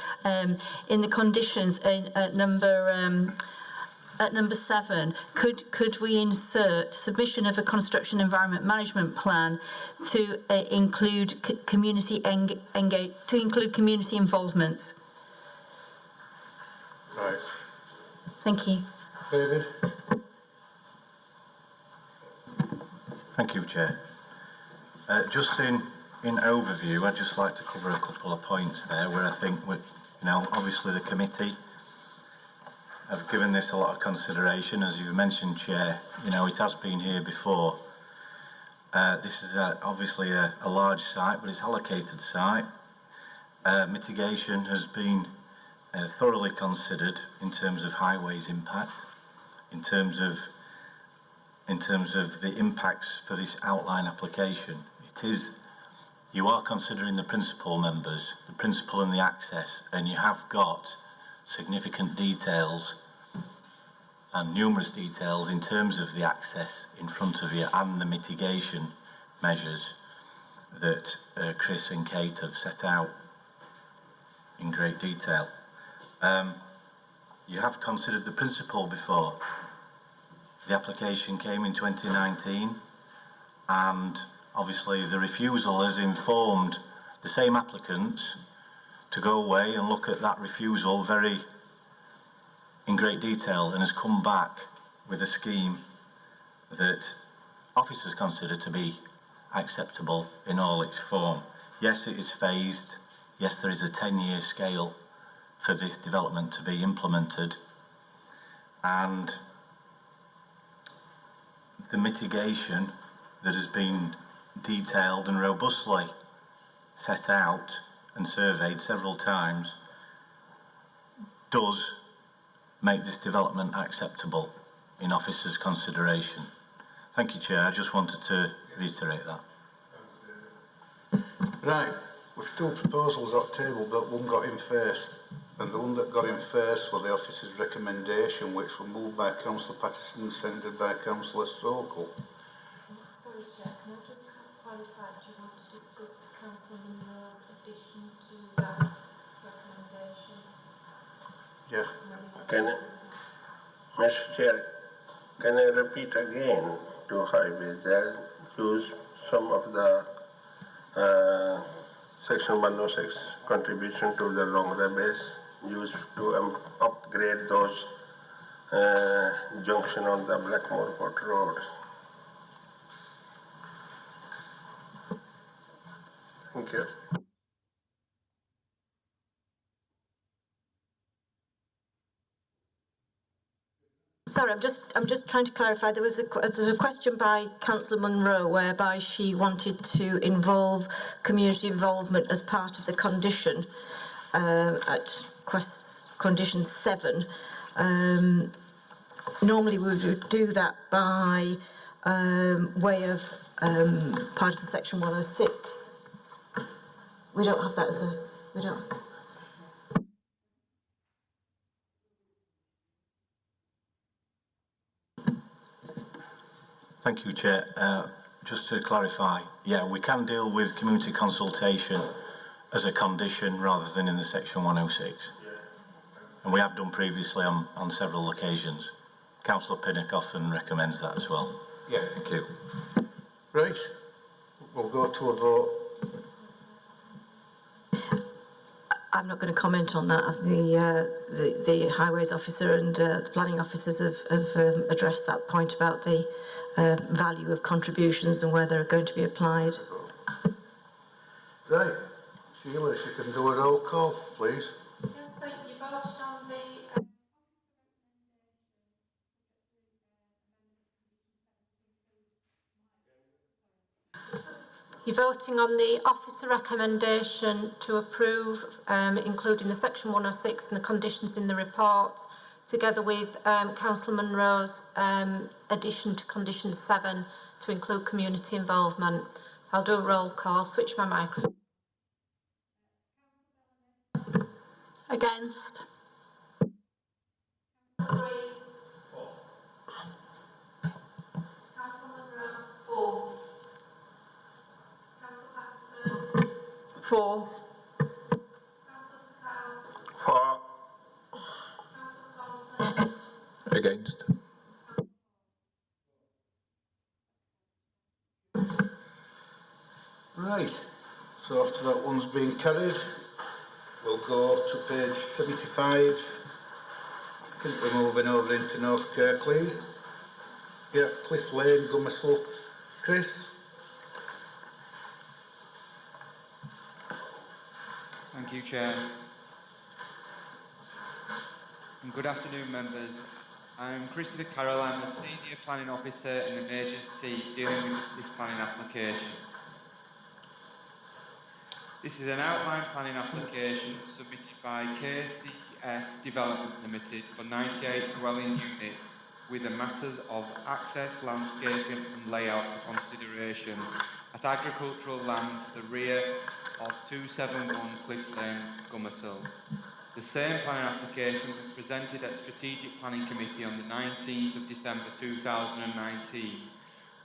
in the conditions at number 7, could we insert submission of a construction environment management plan to include community involvement? Right. Thank you. David? Thank you, Chair. Just in overview, I'd just like to cover a couple of points there where I think, obviously the committee have given this a lot of consideration. As you mentioned, Chair, it has been here before. This is obviously a large site, but it's allocated site. Mitigation has been thoroughly considered in terms of highways impact, in terms of the impacts for this outline application. You are considering the principal members, the principal and the access, and you have got significant details and numerous details in terms of the access in front of you and the mitigation measures that Chris and Kate have set out in great detail. You have considered the principal before. The application came in 2019, and obviously the refusal has informed the same applicants to go away and look at that refusal in great detail, and has come back with a scheme that officers consider to be acceptable in all its form. Yes, it is phased. Yes, there is a 10-year scale for this development to be implemented, and the mitigation that has been detailed and robustly set out and surveyed several times does make this development acceptable in officers' consideration. Thank you, Chair. I just wanted to reiterate that. Right, we've two proposals at the table, but one got in first, and the one that got in first was the officer's recommendation, which was moved by Councillor Patterson, seconded by Councillor Sokol. Sorry, Chair, can I just clarify, do you want to discuss Councillor Munro's addition to that Yeah. Mr. Chair, can I repeat again to highways that use some of the Section 106 contribution to the long base used to upgrade those junction on the Blackmore Port Road. Thank you. Sorry, I'm just trying to clarify. There's a question by Councillor Munro whereby she wanted to involve community involvement as part of the condition at condition 7. Normally we would do that by way of part of the section 106. We don't have that as a... We don't... Thank you, Chair. Just to clarify, yeah, we can deal with community consultation as a condition rather than in the section 106. And we have done previously on several occasions. Councillor Pinnock often recommends that as well. Yeah, thank you. Right, we'll go to a vote. I'm not going to comment on that. The highways officer and the planning officers have addressed that point about the value of contributions and where they're going to be applied. Right, Sheila, if you can do a roll call, please. Yes, so you voted on the... You're voting on the officer recommendation to approve, including the section 106 and the conditions in the report, together with Councillor Munro's addition to condition 7 to include community involvement. So I'll do a roll call, switch my microphone. Against? Reeves? Councillor Munro? 4. Councillor Patterson? 4. Councillor Sakal? 4. Councillor Thompson? Against. Right, so after that one's been carried, we'll go to page 75. I think we're moving over into North Kirklees. Yeah, Cliff Lane, Gummersall. Chris? Thank you, Chair. And good afternoon, members. I'm Christopher Carroll. I'm the Senior Planning Officer in the Majors team dealing with this planning application. This is an outline planning application submitted by KCS Development Limited for 98 dwelling units with the matters of access, landscaping and layout for consideration at agricultural land to the rear of 271 Cliff Lane, Gummersall. The same planning application was presented at Strategic Planning Committee on the 19th of December 2019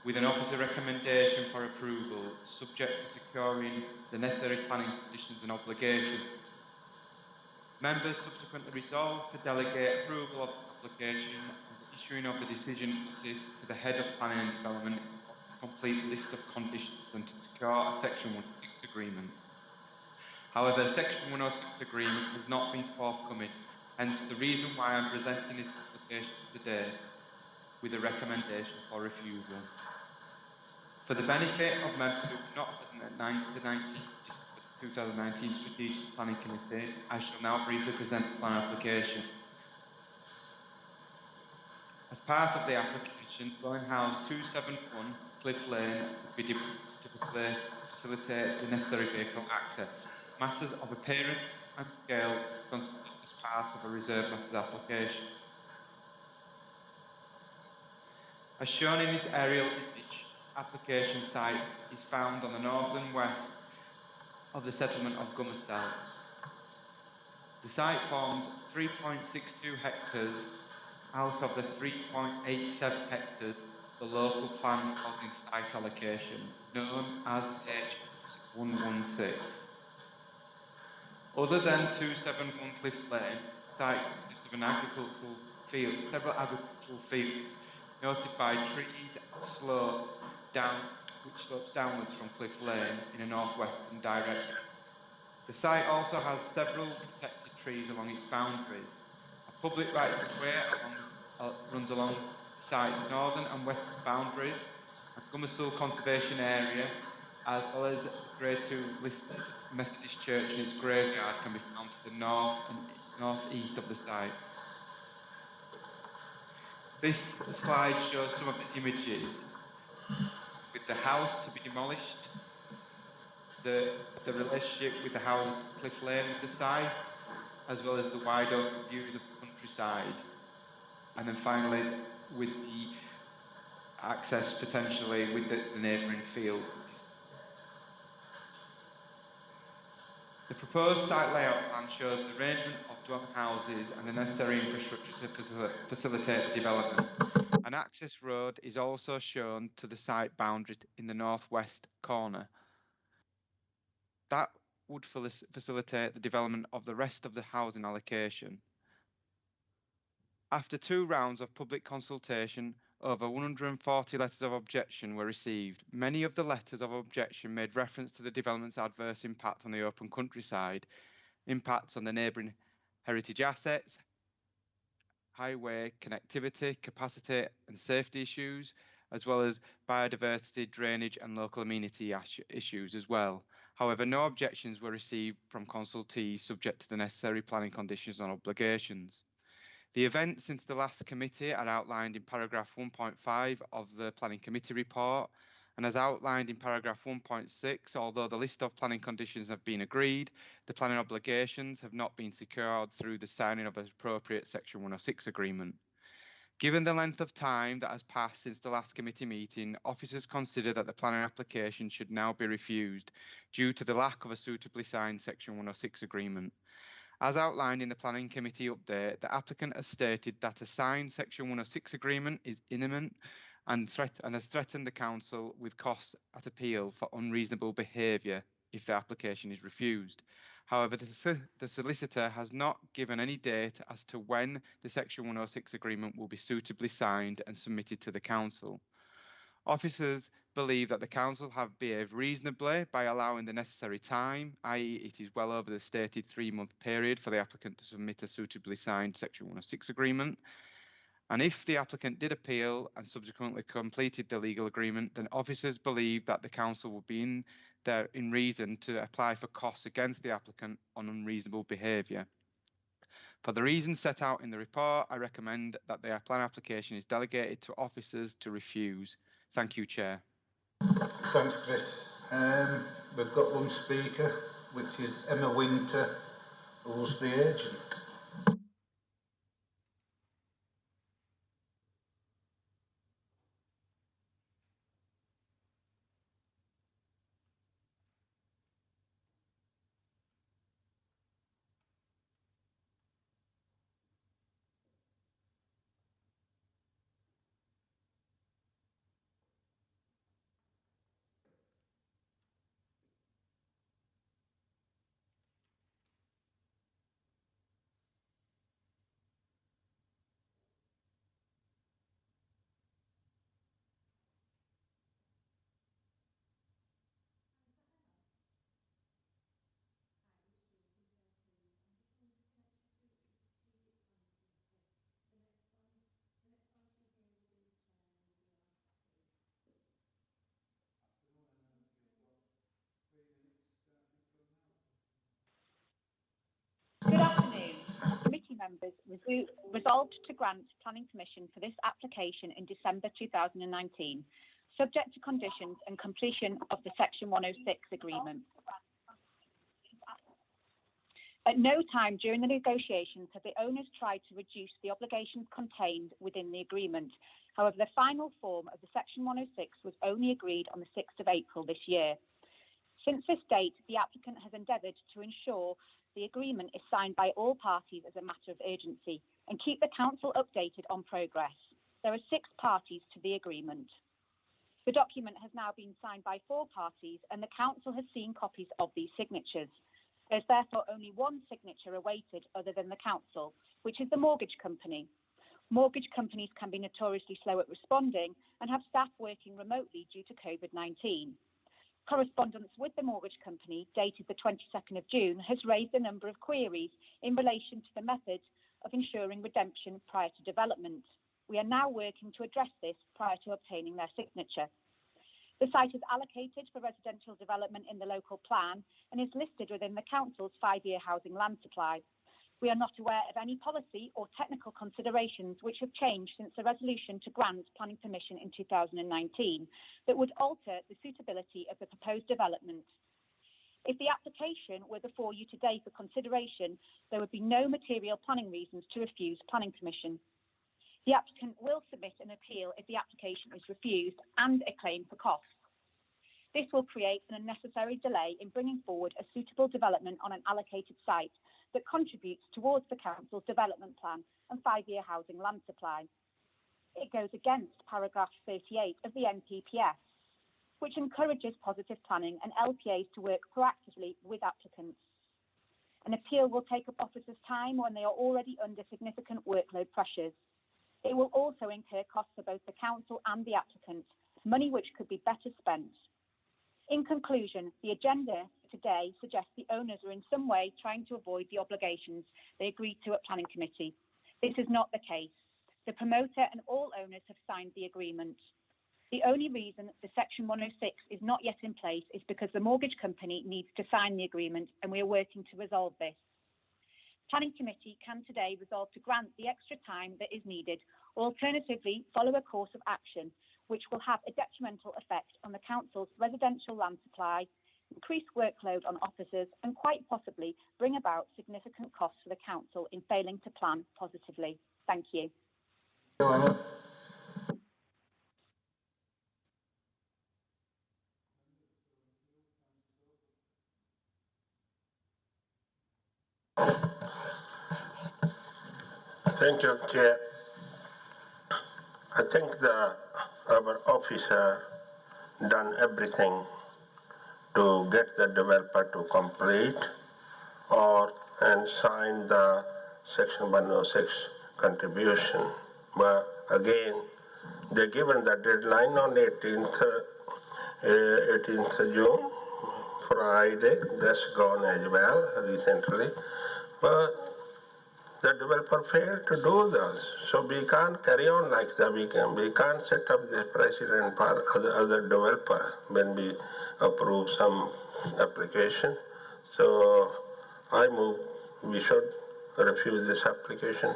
with an officer recommendation for approval subject to securing the necessary planning conditions and obligations. Members subsequently resolved to delegate approval of the application and the issuing of the decision notice to the Head of Planning and Development a complete list of conditions and to secure a Section 106 agreement. However, a Section 106 agreement has not been forthcoming, hence the reason why I'm presenting this application today with a recommendation for refusal. For the benefit of members who have not been at the 2019 Strategic Planning Committee, I shall now briefly present the plan application. As part of the application, dwelling house 271 Cliff Lane will be developed to facilitate the necessary vehicle access. Matters of appearance and scale considered as part of a reserve matters application. As shown in this aerial image, application site is found on the north and west of the settlement of Gummersall. The site forms 3.62 hectares out of the 3.87 hectares the local plan housing site allocation, known as H116. Other than 271 Cliff Lane, the site consists of an agricultural field, several agricultural fields, noted by trees slopes down, which slopes downwards from Cliff Lane in a northwestern direction. The site also has several protected trees along its boundary. A public rights of way runs along the site's northern and western boundaries, and Gummersul Conservation Area, as well as the Grade 2 listed Methodist Church and its graveyard, can be found to the north and northeast of the site. This slide shows some of the images with the house to be demolished, the relationship with the house Cliff Lane with the site, as well as the wide open views of the countryside, and then finally with the access potentially with the neighbouring field. The proposed site layout plan shows the arrangement of dwelling houses and the necessary infrastructure to facilitate the development. An access road is also shown to the site boundary in the northwest corner. That would facilitate the development of the rest of the housing allocation. After 2 rounds of public consultation, over 140 letters of objection were received. Many of the letters of objection made reference to the development's adverse impact on the open countryside, impacts on the neighbouring heritage assets, highway connectivity, capacity and safety issues, as well as biodiversity, drainage and local amenity issues as well. However, no objections were received from consultees subject to the necessary planning conditions and obligations. The events since the last committee are outlined in paragraph 1.5 of the Planning Committee report, and as outlined in paragraph 1.6, although the list of planning conditions have been agreed, the planning obligations have not been secured through the signing of an appropriate Section 106 agreement. Given the length of time that has passed since the last committee meeting, officers consider that the planning application should now be refused due to the lack of a suitably signed Section 106 agreement. As outlined in the Planning Committee update, the applicant has stated that a signed Section 106 agreement is imminent and has threatened the Council with costs at appeal for unreasonable behaviour if the application is refused. However, the solicitor has not given any date as to when the Section 106 agreement will be suitably signed and submitted to the Council. Officers believe that the Council have behaved reasonably by allowing the necessary time, i.e. it is well over the stated 3-month period for the applicant to submit a suitably signed Section 106 agreement. And if the applicant did appeal and subsequently completed the legal agreement, then officers believe that the Council will be in reason to apply for costs against the applicant on unreasonable behaviour. For the reasons set out in the report, I recommend that the plan application is delegated to officers to refuse. Thank you, Chair. Thanks, Chris. We've got one speaker, which is Emma Winter, who's the agent. Good afternoon. Committee members resolved to grant planning permission for this application in December 2019, subject to conditions and completion of the Section 106 agreement. At no time during the negotiations have the owners tried to reduce the obligations contained within the agreement. However, the final form of the Section 106 was only agreed on the 6th of April this year. Since this date, the applicant has endeavoured to ensure the agreement is signed by all parties as a matter of urgency and keep the Council updated on progress. There are 6 parties to the agreement. The document has now been signed by 4 parties and the Council has seen copies of these signatures. There's therefore only one signature awaited other than the council, which is the mortgage company. Mortgage companies can be notoriously slow at responding and have staff working remotely due to COVID-19. Correspondence with the mortgage company, dated the 22nd of June, has raised a number of queries in relation to the method of ensuring redemption prior to development. We are now working to address this prior to obtaining their signature. The site is allocated for residential development in the local plan and is listed within the council's 5-year housing land supply. We are not aware of any policy or technical considerations which have changed since the resolution to grant planning permission in 2019 that would alter the suitability of the proposed development. If the application were before you today for consideration, there would be no material planning reasons to refuse planning permission. The applicant will submit an appeal if the application is refused and a claim for costs. This will create an unnecessary delay in bringing forward a suitable development on an allocated site that contributes towards the council's development plan and 5-year housing land supply. It goes against paragraph 38 of the NPPF, which encourages positive planning and LPAs to work proactively with applicants. An appeal will take up officers' time when they are already under significant workload pressures. It will also incur costs for both the council and the applicant, money which could be better spent. In conclusion, the agenda today suggests the owners are in some way trying to avoid the obligations they agreed to at Planning Committee. This is not the case. The promoter and all owners have signed the agreement. The only reason the Section 106 is not yet in place is because the mortgage company needs to sign the agreement, and we are working to resolve this. Planning Committee can today resolve to grant the extra time that is needed, or alternatively follow a course of action which will have a detrimental effect on the council's residential land supply, increase workload on officers, and quite possibly bring about significant costs for the council in failing to plan positively. Thank you. Thank you, Chair. I think our officer done everything to get the developer to complete and sign the Section 106 contribution. But again, they're given the deadline on 18th June, Friday. That's gone as well recently. But the developer failed to do this. So we can't carry on like that. We can't set up the precedent for other developer when we approve some application. So I move we should refuse this application.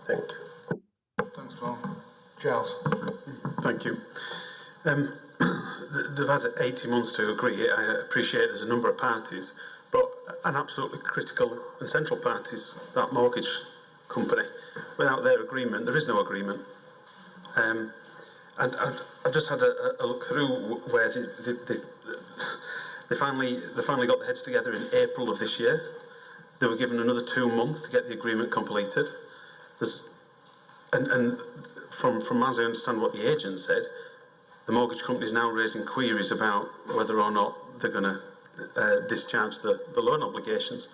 Thank you. Thanks, Ron. Charles. Thank you. They've had 18 months to agree. I appreciate there's a number of parties, but an absolutely critical and central party is that mortgage company. Without their agreement, there is no agreement. And I've just had a look through where they finally got their heads together in April of this year. They were given another 2 months to get the agreement completed. And from as I understand what the agent said, the mortgage company is now raising queries about whether or not they're going to discharge the loan obligations.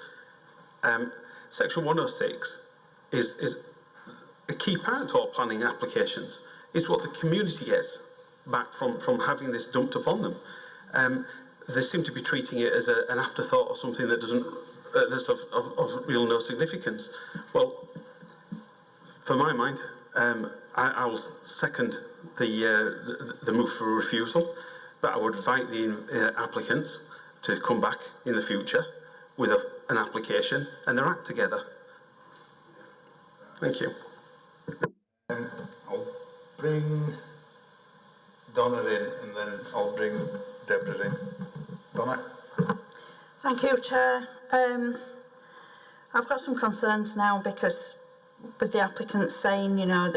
Section 106 is a key part of all planning applications. It's what the community gets back from having this dumped upon them. They seem to be treating it as an afterthought or something that doesn't that's of real no significance. Well, for my mind, I will second the move for a refusal, but I would invite the applicants to come back in the future with an application and their act together. Thank you. I'll bring Donna in and then I'll bring Deborah in. Donna? Thank you, Chair. I've got some concerns now because with the applicants saying, you know,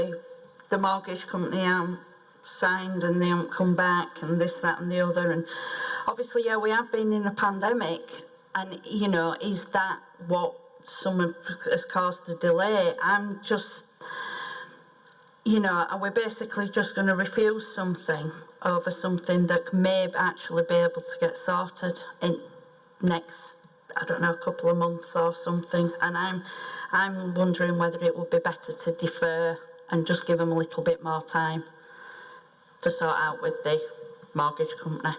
the mortgage company haven't signed and they haven't come back and this, that and the other. And obviously, yeah, we have been in a pandemic and, you know, is that what has caused the delay? I'm just, you know, are we basically just going to refuse something over something that may actually be able to get sorted in next I don't know, a couple of months or something, and I'm wondering whether it would be better to defer and just give them a little bit more time to sort out with the mortgage company.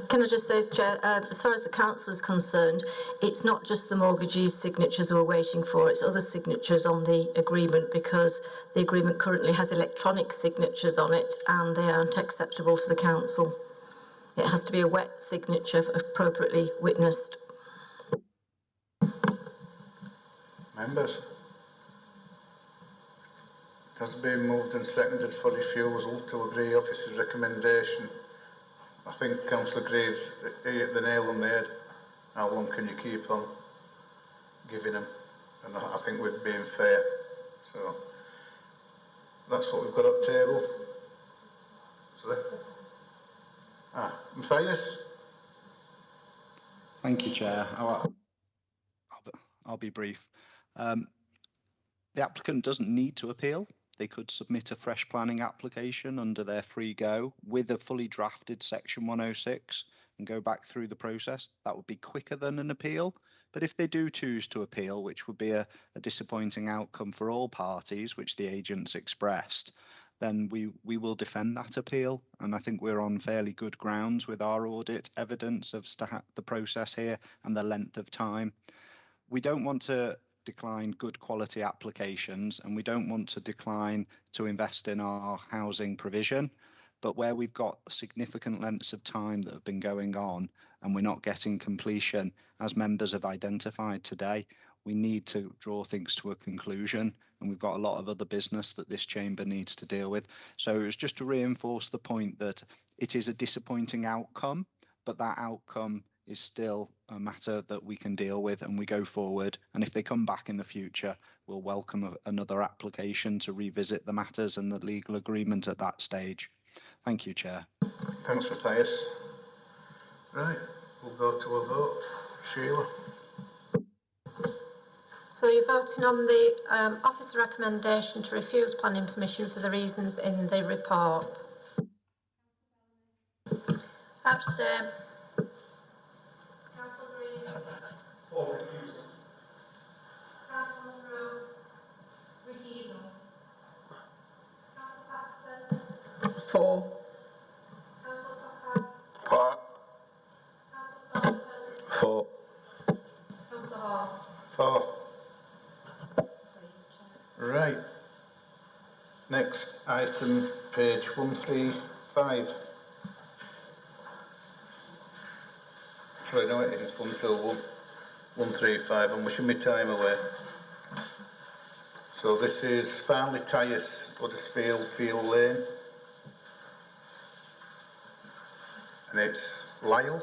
Can I just say, Chair, as far as the council is concerned, it's not just the mortgagee's signatures we're waiting for, it's other signatures on the agreement, because the agreement currently has electronic signatures on it and they aren't acceptable to the council. It has to be a wet signature appropriately witnessed. Members? It has been moved and seconded for refusal to agree officer's recommendation. I think Councillor Graves hit the nail on the head. How long can you keep on giving them? And I think we've been fair. So that's what we've got at the table. Sorry? Matthias? Thank you, Chair. I'll be brief. The applicant doesn't need to appeal. They could submit a fresh planning application under their free go with a fully drafted section 106 and go back through the process. That would be quicker than an appeal. But if they do choose to appeal, which would be a disappointing outcome for all parties, which the agents expressed, then we will defend that appeal. And I think we're on fairly good grounds with our audit evidence of the process here and the length of time. We don't want to decline good quality applications, and we don't want to decline to invest in our housing provision, but where we've got significant lengths of time that have been going on and we're not getting completion, as members have identified today, we need to draw things to a conclusion, and we've got a lot of other business that this chamber needs to deal with. So it was just to reinforce the point that it is a disappointing outcome, but that outcome is still a matter that we can deal with, and we go forward. And if they come back in the future, we'll welcome another application to revisit the matters and the legal agreement at that stage. Thank you, Chair. Thanks, Matthias. Right, we'll go to a vote. Sheila? So you're voting on the officer recommendation to refuse planning permission for the reasons in the report. Abstain. Councillor Greaves. For refusal. Councillor Monroe. Refusal. Councillor Patterson. For. Councillor Sockard. For. Councillor Thompson. For. Councillor Hall. For. Right. Next item, page 135. Sorry, no, it is 135. I'm wishing my time away. So this is Farnley Tyres, Huddersfield, Field Lane. And it's Lyle.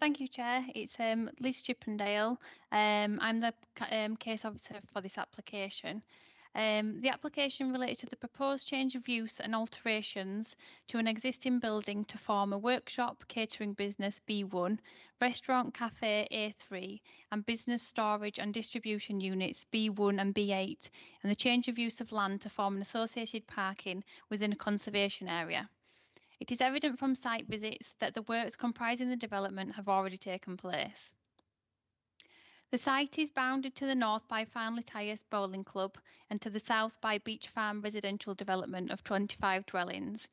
Thank you, Chair. It's Liz Chippendale. I'm the case officer for this application. The application relates to the proposed change of use and alterations to an existing building to form a workshop, catering business B1, restaurant cafe A3, and business storage and distribution units B1 and B8, and the change of use of land to form an associated parking within a conservation area. It is evident from site visits that the works comprising the development have already taken place. The site is bounded to the north by Farnley Tyres Bowling Club and to the south by Beach Farm residential development of 25 dwellings.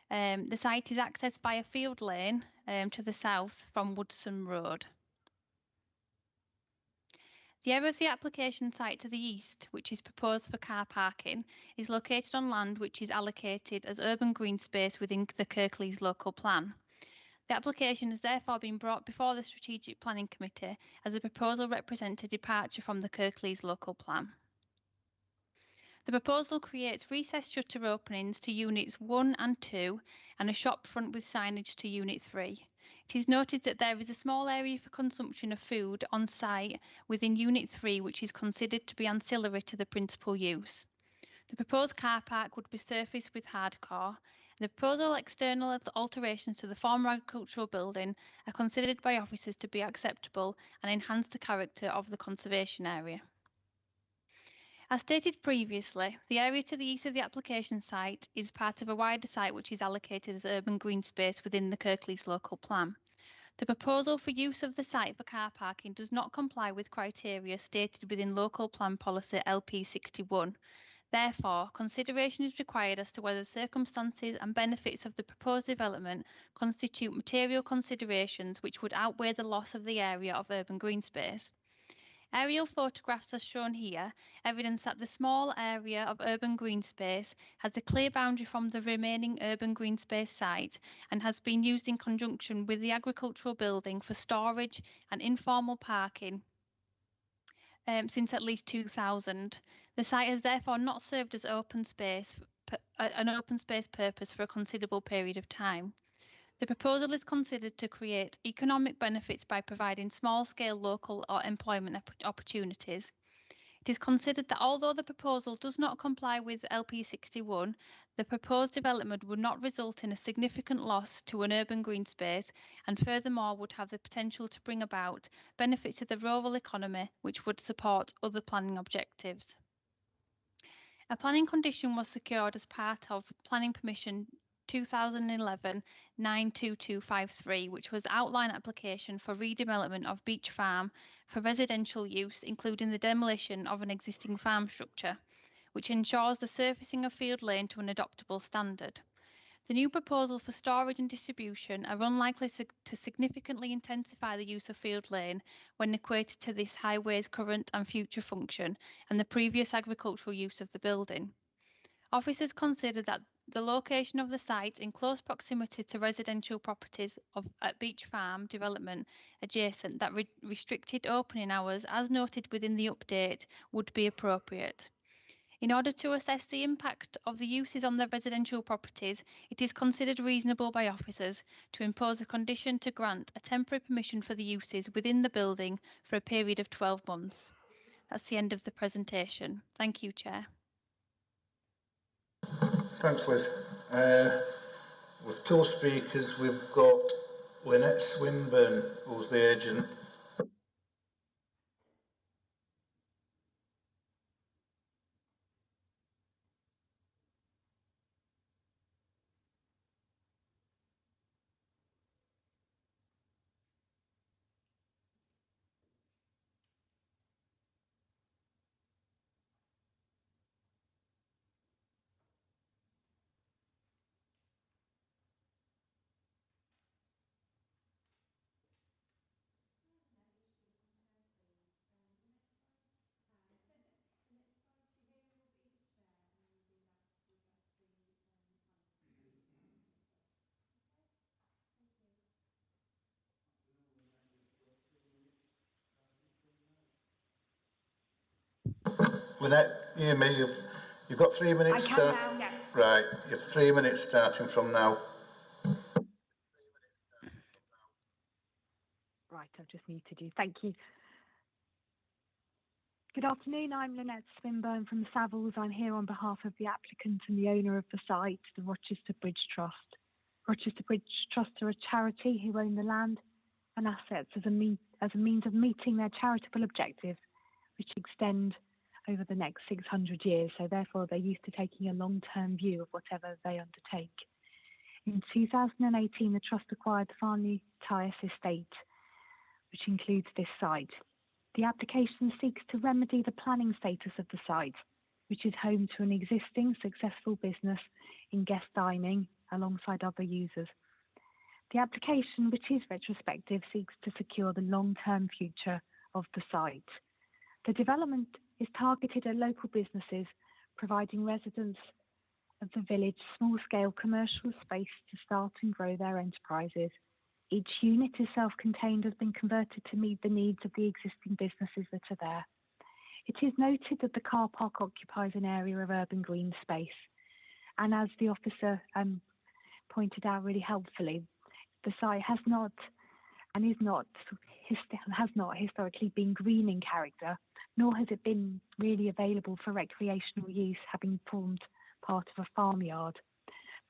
The site is accessed by a field lane to the south from Woodson Road. The area of the application site to the east, which is proposed for car parking, is located on land which is allocated as urban green space within the Kirklees local plan. The application has therefore been brought before the Strategic Planning Committee as a proposal representing a departure from the Kirklees local plan. The proposal creates recessed shutter openings to Units 1 and 2 and a shop front with signage to Unit 3. It is noted that there is a small area for consumption of food on site within Unit 3, which is considered to be ancillary to the principal use. The proposed car park would be surfaced with hardcore The proposal external alterations to the former agricultural building are considered by officers to be acceptable and enhance the character of the conservation area. As stated previously, the area to the east of the application site is part of a wider site which is allocated as urban green space within the Kirklees local plan. The proposal for use of the site for car parking does not comply with criteria stated within local plan policy LP 61. Therefore, consideration is required as to whether the circumstances and benefits of the proposed development constitute material considerations which would outweigh the loss of the area of urban green space. Aerial photographs as shown here evidence that the small area of urban green space has a clear boundary from the remaining urban green space site and has been used in conjunction with the agricultural building for storage and informal parking since at least 2000. The site has therefore not served as an open space purpose for a considerable period of time. The proposal is considered to create economic benefits by providing small-scale local or employment opportunities. It is considered that although the proposal does not comply with LP 61, the proposed development would not result in a significant loss to an urban green space and furthermore would have the potential to bring about benefits to the rural economy which would support other planning objectives. A planning condition was secured as part of Planning Permission 2011-92253, which was outline application for redevelopment of Beach Farm for residential use, including the demolition of an existing farm structure, which ensures the surfacing of Field Lane to an adoptable standard. The new proposal for storage and distribution are unlikely to significantly intensify the use of Field Lane when equated to this highway's current and future function and the previous agricultural use of the building. Officers consider that the location of the site in close proximity to residential properties at Beach Farm development adjacent that restricted opening hours as noted within the update would be appropriate. In order to assess the impact of the uses on the residential properties, it is considered reasonable by officers to impose a condition to grant a temporary permission for the uses within the building for a period of 12 months. That's the end of the presentation. Thank you, Chair. Thanks, Liz. With two speakers, we've got Lynette Swinburne, who's the agent. Lynette, you hear me? You've got 3 minutes. I can now, yeah. Right, you've 3 minutes starting from now. Right, I've just muted you. Thank you. Good afternoon, I'm Lynette Swinburne from the Savills. I'm here on behalf of the applicant and the owner of the site, the Rochester Bridge Trust. Rochester Bridge Trust are a charity who own the land and assets as a means of meeting their charitable objectives, which extend over the next 600 years. So therefore, they're used to taking a long-term view of whatever they undertake. In 2018, the Trust acquired the Farnley Tyres estate, which includes this site. The application seeks to remedy the planning status of the site, which is home to an existing successful business in guest dining alongside other users. The application, which is retrospective, seeks to secure the long-term future of the site. The development is targeted at local businesses, providing residents of the village small-scale commercial space to start and grow their enterprises. Each unit is self-contained, has been converted to meet the needs of the existing businesses that are there. It is noted that the car park occupies an area of urban green space. And as the officer pointed out really helpfully, the site has not historically been green in character, nor has it been really available for recreational use, having formed part of a farmyard.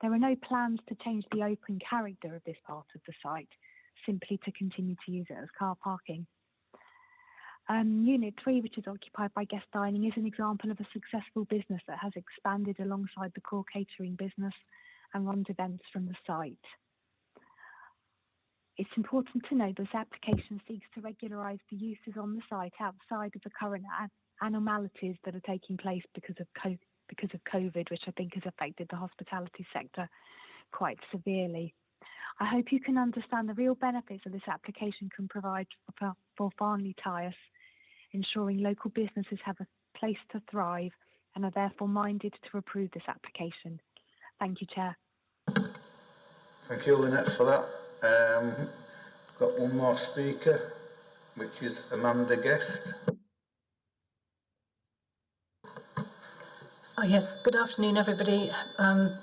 There are no plans to change the open character of this part of the site, simply to continue to use it as car parking. Unit 3, which is occupied by guest dining, is an example of a successful business that has expanded alongside the core catering business and runs events from the site. It's important to note this application seeks to regularise the uses on the site outside of the current anomalies that are taking place because of COVID, which I think has affected the hospitality sector quite severely. I hope you can understand the real benefits that this application can provide for Farnley Tyres, ensuring local businesses have a place to thrive and are therefore minded to approve this application. Thank you, Chair. Thank you, Lynette, for that. Got one more speaker, which is Amanda Guest. Oh, yes, good afternoon, everybody.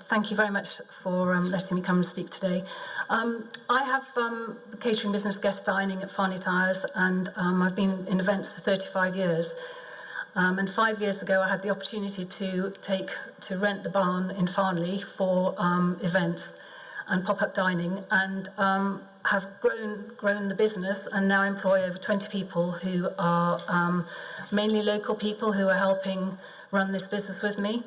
Thank you very much for letting me come and speak today. I have catering business guest dining at Farnley Tyres, and I've been in events for 35 years. And 5 years ago, I had the opportunity to rent the barn in Farnley for events and pop-up dining, and have grown the business and now employ over 20 people who are mainly local people who are helping run this business with me.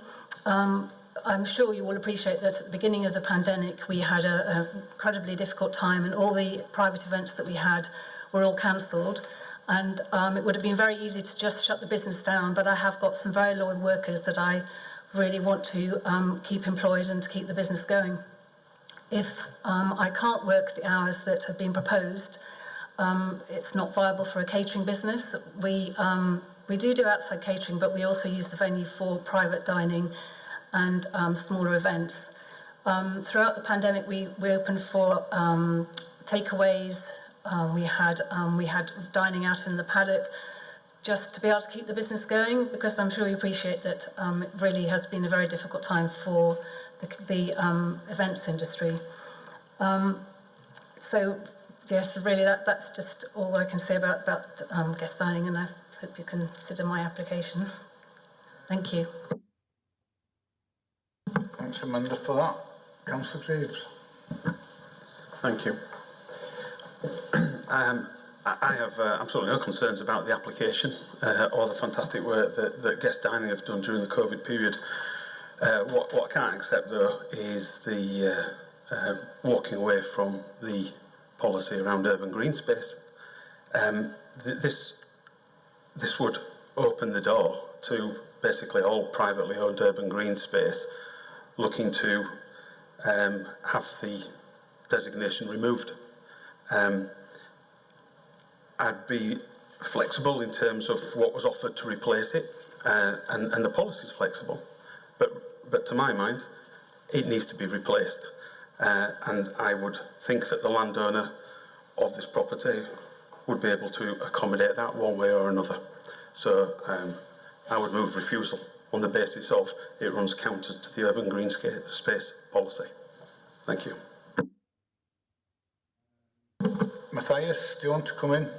I'm sure you will appreciate that at the beginning of the pandemic, we had an incredibly difficult time, and all the private events that we had were all cancelled. And it would have been very easy to just shut the business down, but I have got some very loyal workers that I really want to keep employed and to keep the business going. If I can't work the hours that have been proposed, it's not viable for a catering business. We do outside catering, but we also use the venue for private dining and smaller events. Throughout the pandemic, we opened for takeaways. We had dining out in the paddock, just to be able to keep the business going, because I'm sure you appreciate that it really has been a very difficult time for the events industry. So yes, really that's just all I can say about guest dining, and I hope you consider my application. Thank you. Thanks, Amanda, for that. Councillor Greaves. Thank you. I have absolutely no concerns about the application or the fantastic work that guest dining have done during the COVID period. What I can't accept, though, is the walking away from the policy around urban green space. This would open the door to basically all privately owned urban green space looking to have the designation removed. I'd be flexible in terms of what was offered to replace it, and the policy is flexible. But to my mind, it needs to be replaced. And I would think that the landowner of this property would be able to accommodate that one way or another. So I would move refusal on the basis of it runs counter to the urban green space policy. Thank you. Matthias, do you want to come in?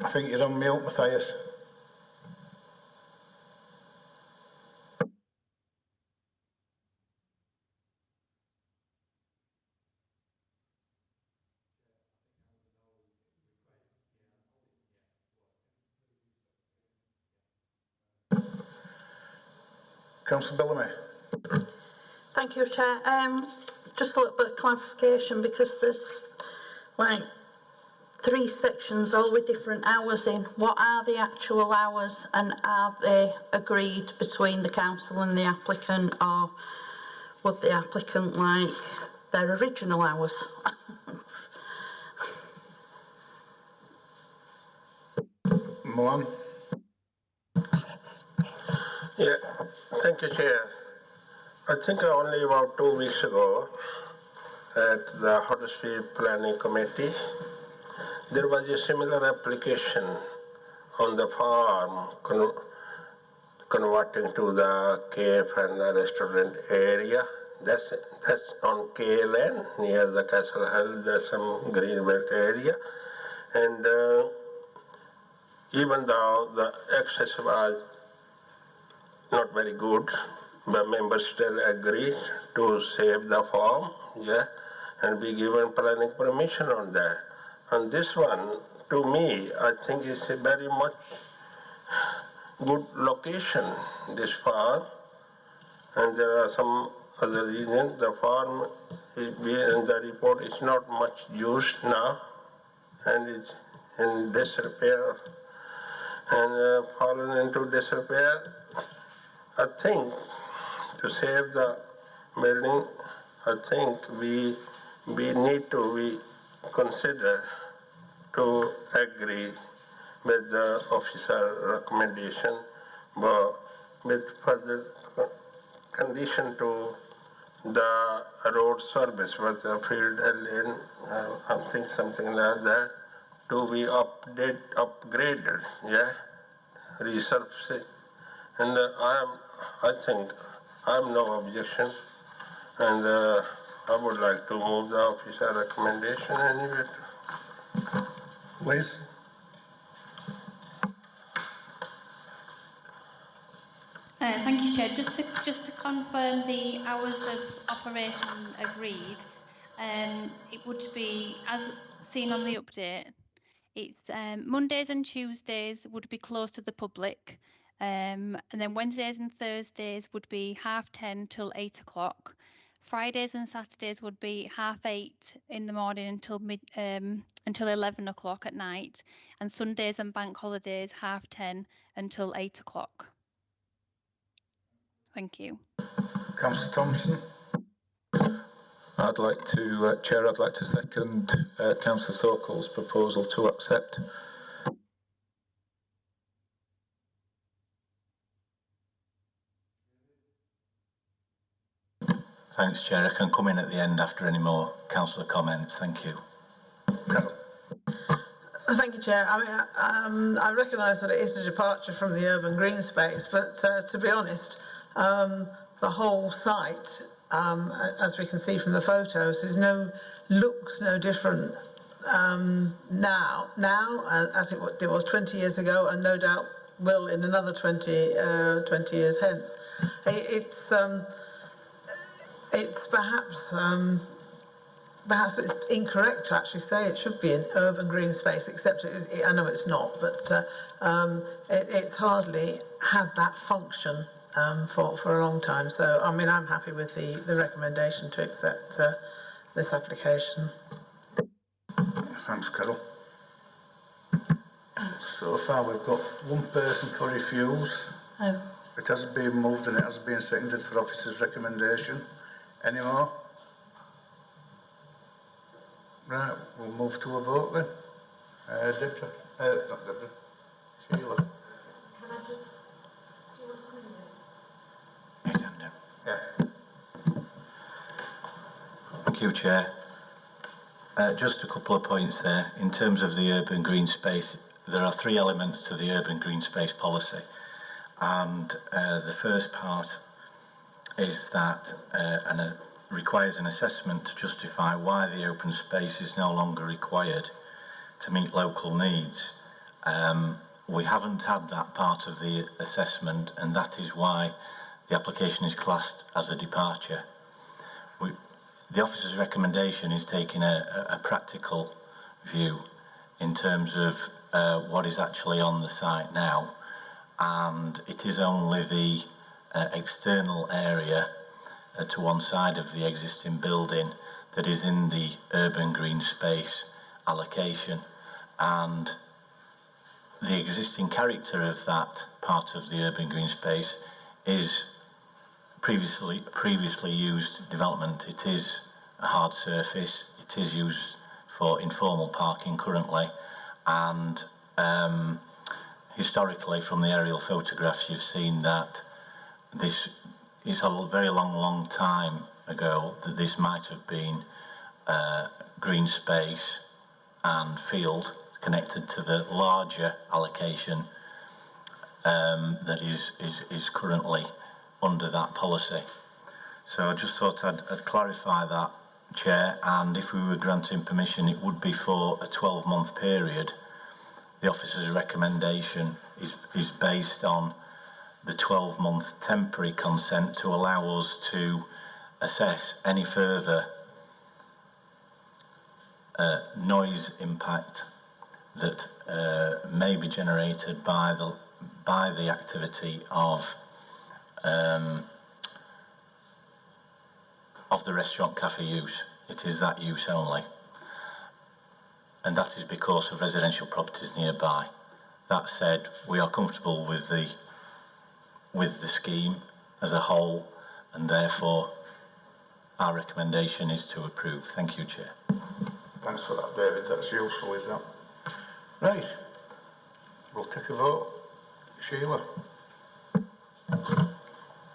I think you're on mute, Matthias. Councillor Bellamy. Thank you, Chair. Just a little bit of clarification, because there's like 3 sections all with different hours in. What are the actual hours, and are they agreed between the council and the applicant, or would the applicant like their original hours? Mohan. Yeah, thank you, Chair. I think only about 2 weeks ago at the Huddersfield Planning Committee, there was a similar application on the farm converting to the cafe and the restaurant area That's on KLN near the Castle Hill. There's some greenbelt area, and even though the access was not very good, but members still agreed to save the farm, yeah, and be given planning permission on that. And this one, to me, I think is a very much good location, this farm. And there are some other reasons. The farm in the report is not much used now, and it's in disrepair and fallen into disrepair. I think to save the building, I think we need to consider to agree with the officer recommendation, but with further condition to the road service, whether field lane, I think something like that, to be upgraded, yeah, resurfacing. And I think I have no objection, and I would like to move the officer recommendation anyway. Liz? Thank you, Chair. Just to confirm the hours of operation agreed, it would be, as seen on the update, it's Mondays and Tuesdays would be closed to the public, and then Wednesdays and Thursdays would be 10:30 till 8 o'clock. Fridays and Saturdays would be 8:30 in the morning until 11 o'clock at night, and Sundays and bank holidays 10:30 until 8 o'clock. Thank you. Councillor Thompson. I'd like to, Chair, I'd like to second Councillor Sokol's proposal to accept. Thanks, Chair. I can come in at the end after any more councillor comments. Thank you. Thank you, Chair. I recognise that it is a departure from the urban green space, but to be honest, the whole site, as we can see from the photos, looks no different now as it was 20 years ago, and no doubt will in another 20 years hence. It's perhaps it's incorrect to actually say it should be an urban green space, except I know it's not, but it's hardly had that function for a long time. So, I mean, I'm happy with the recommendation to accept this application. Thanks, Carol. So far, we've got one person for refuse. Oh. It hasn't been moved and it hasn't been seconded for officer's recommendation. Any more? Right, we'll move to a vote then. Deborah, not Deborah, Sheila. Can I just, do you want to come in? You can do. Yeah. Thank you, Chair. Just a couple of points there. In terms of the urban green space, there are three elements to the urban green space policy. And the first part is that requires an assessment to justify why the open space is no longer required to meet local needs. We haven't had that part of the assessment, and that is why the application is classed as a departure. The officer's recommendation is taking a practical view in terms of what is actually on the site now, and it is only the external area to one side of the existing building that is in the urban green space allocation, and the existing character of that part of the urban green space is previously used development. It is a hard surface. It is used for informal parking currently, and historically from the aerial photographs you've seen that this is a very long time ago that this might have been green space and field connected to the larger allocation that is currently under that policy. So I just thought I'd clarify that, Chair, and if we were granting permission, it would be for a 12-month period. The officer's recommendation is based on the 12-month temporary consent to allow us to assess any further noise impact that may be generated by the activity of the restaurant cafe use. It is that use only, and that is because of residential properties nearby. That said, we are comfortable with the scheme as a whole, and therefore our recommendation is to approve. Thank you, Chair. Thanks for that, David. That's useful, is that? Right. We'll take a vote. Sheila.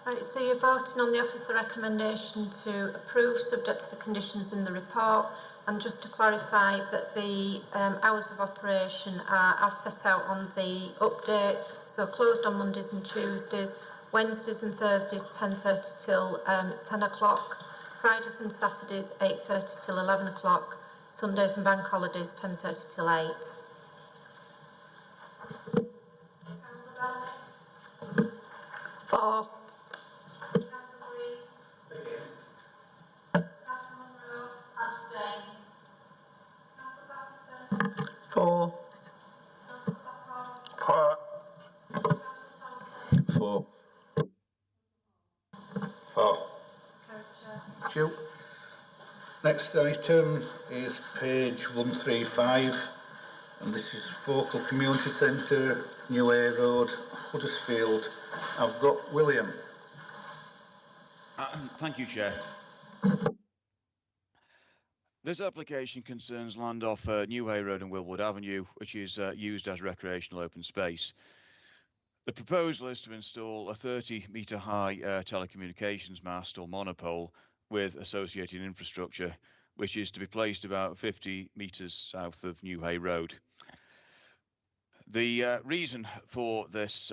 Right, so you're voting on the officer recommendation to approve subject to the conditions in the report, and just to clarify that the hours of operation are as set out on the update, so closed on Mondays and Tuesdays, Wednesdays and Thursdays 10:30 till 10 o'clock, Fridays and Saturdays 8:30 till 11 o'clock, Sundays and bank holidays 10:30 till 8. For. For. For. For. Thank you. Next item is page 135, and this is Focal Community Centre, New A Road, Huddersfield. I've got William. Thank you, Chair. This application concerns land off New Hay Road and Willwood Avenue, which is used as recreational open space. The proposal is to install a 30-metre high telecommunications mast or monopole with associated infrastructure, which is to be placed about 50 metres south of New Hay Road. The reason for this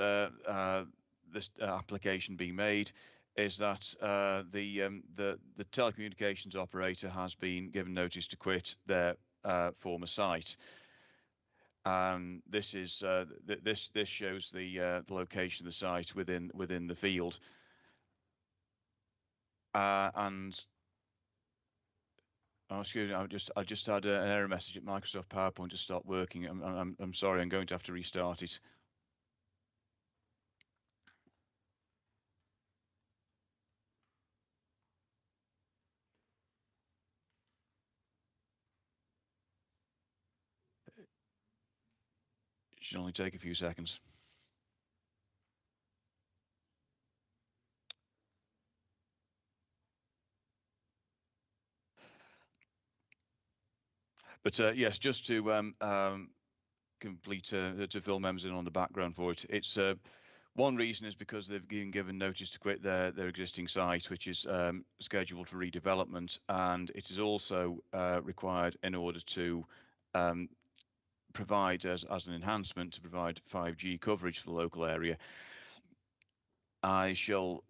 application being made is that the telecommunications operator has been given notice to quit their former site. This is this shows the location of the site within the field, and oh, excuse me, I just had an error message at Microsoft PowerPoint to stop working. I'm sorry, I'm going to have to restart it. It should only take a few seconds. But yes, just to complete to fill members in on the background for it. It's one reason is because they've been given notice to quit their existing site, which is scheduled for redevelopment, and it is also required in order to provide as an enhancement to provide 5G coverage for the local area. I shall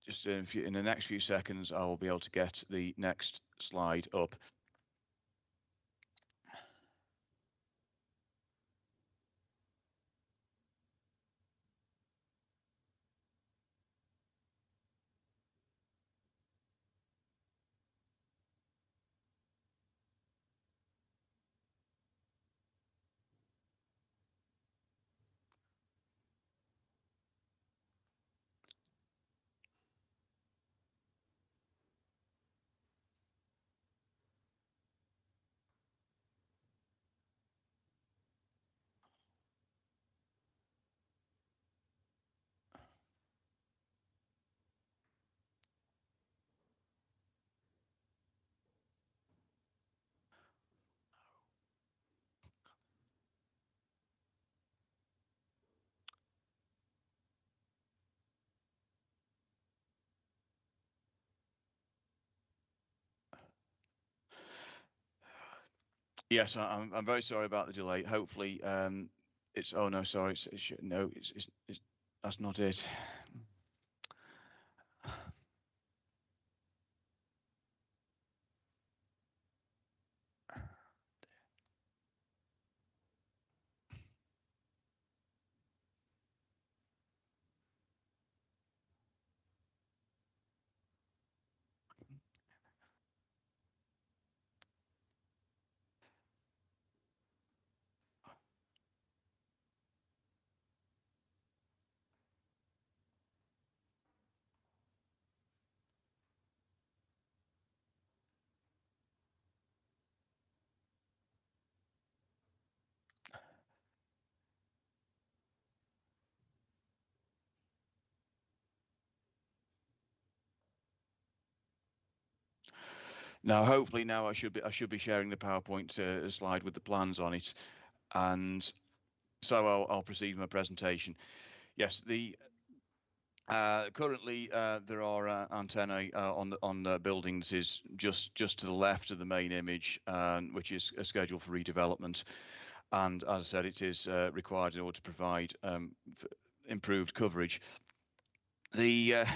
just in the next few seconds I will be able to get the next slide up. Yes, I'm very sorry about the delay. Hopefully, it's. Oh no, sorry. It's that's not it. Now, hopefully, now I should be sharing the PowerPoint slide with the plans on it, and so I'll proceed with my presentation. Yes, currently there are antennae on the building that is just to the left of the main image, which is scheduled for redevelopment. And as I said, it is required in order to provide improved coverage. The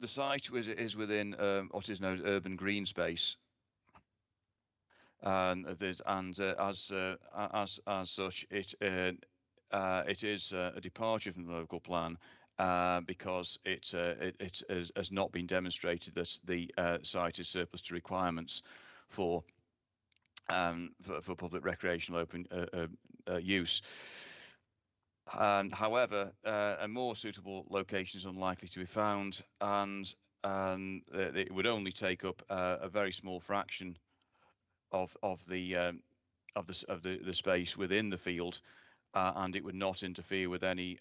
site is within what is known as urban green space, and as such, it is a departure from the local plan because it has not been demonstrated that the site is surplus to requirements for public recreational open use. However, a more suitable location is unlikely to be found, and it would only take up a very small fraction of the space within the field, and it would not interfere with any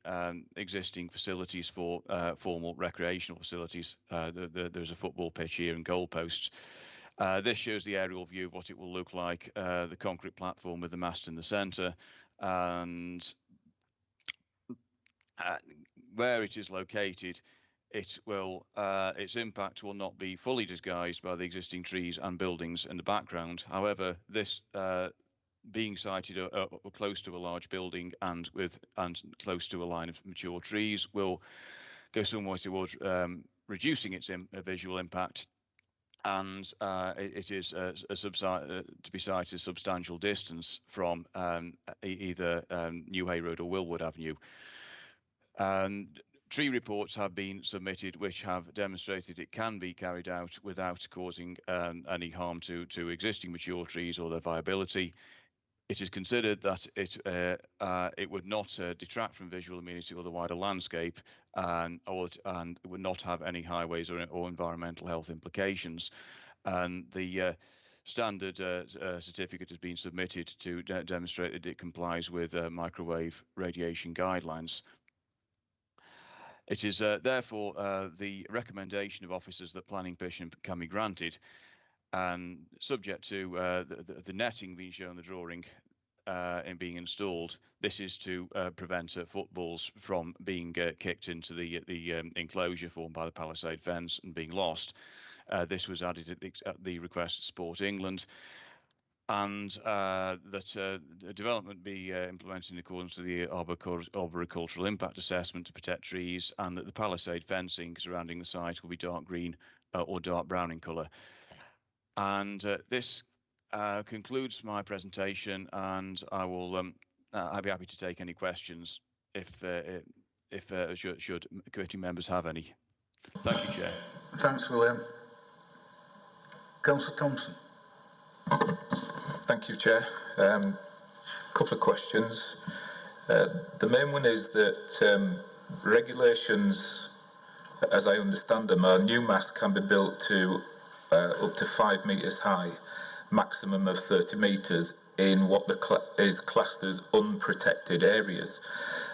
existing facilities for formal recreational facilities. There's a football pitch here and goalposts. This shows the aerial view of what it will look like, the concrete platform with the mast in the centre, and where it is located, its impact will not be fully disguised by the existing trees and buildings in the background. However, this being sited close to a large building and close to a line of mature trees will go some way towards reducing its visual impact. And it is to be sited a substantial distance from either Newhay Road or Willwood Avenue. Tree reports have been submitted which have demonstrated it can be carried out without causing any harm to existing mature trees or their viability. It is considered that it would not detract from visual amenity or the wider landscape, and it would not have any highways or environmental health implications. And the standard certificate has been submitted to demonstrate that it complies with microwave radiation guidelines. It is therefore the recommendation of officers that planning permission can be granted, and subject to the netting being shown in the drawing and being installed. This is to prevent footballs from being kicked into the enclosure formed by the palisade fence and being lost. This was added at the request of Sport England, and that development be implemented in accordance with the arboricultural impact assessment to protect trees, and that the palisade fencing surrounding the site will be dark green or dark brown in colour. And this concludes my presentation, and I will I'd be happy to take any questions if should committee members have any. Thank you, Chair. Thanks, William. Councillor Thompson. Thank you, Chair. Couple of questions. The main one is that regulations, as I understand them, are new masts can be built to up to 5 metres high, maximum of 30 metres in what is classed as unprotected areas,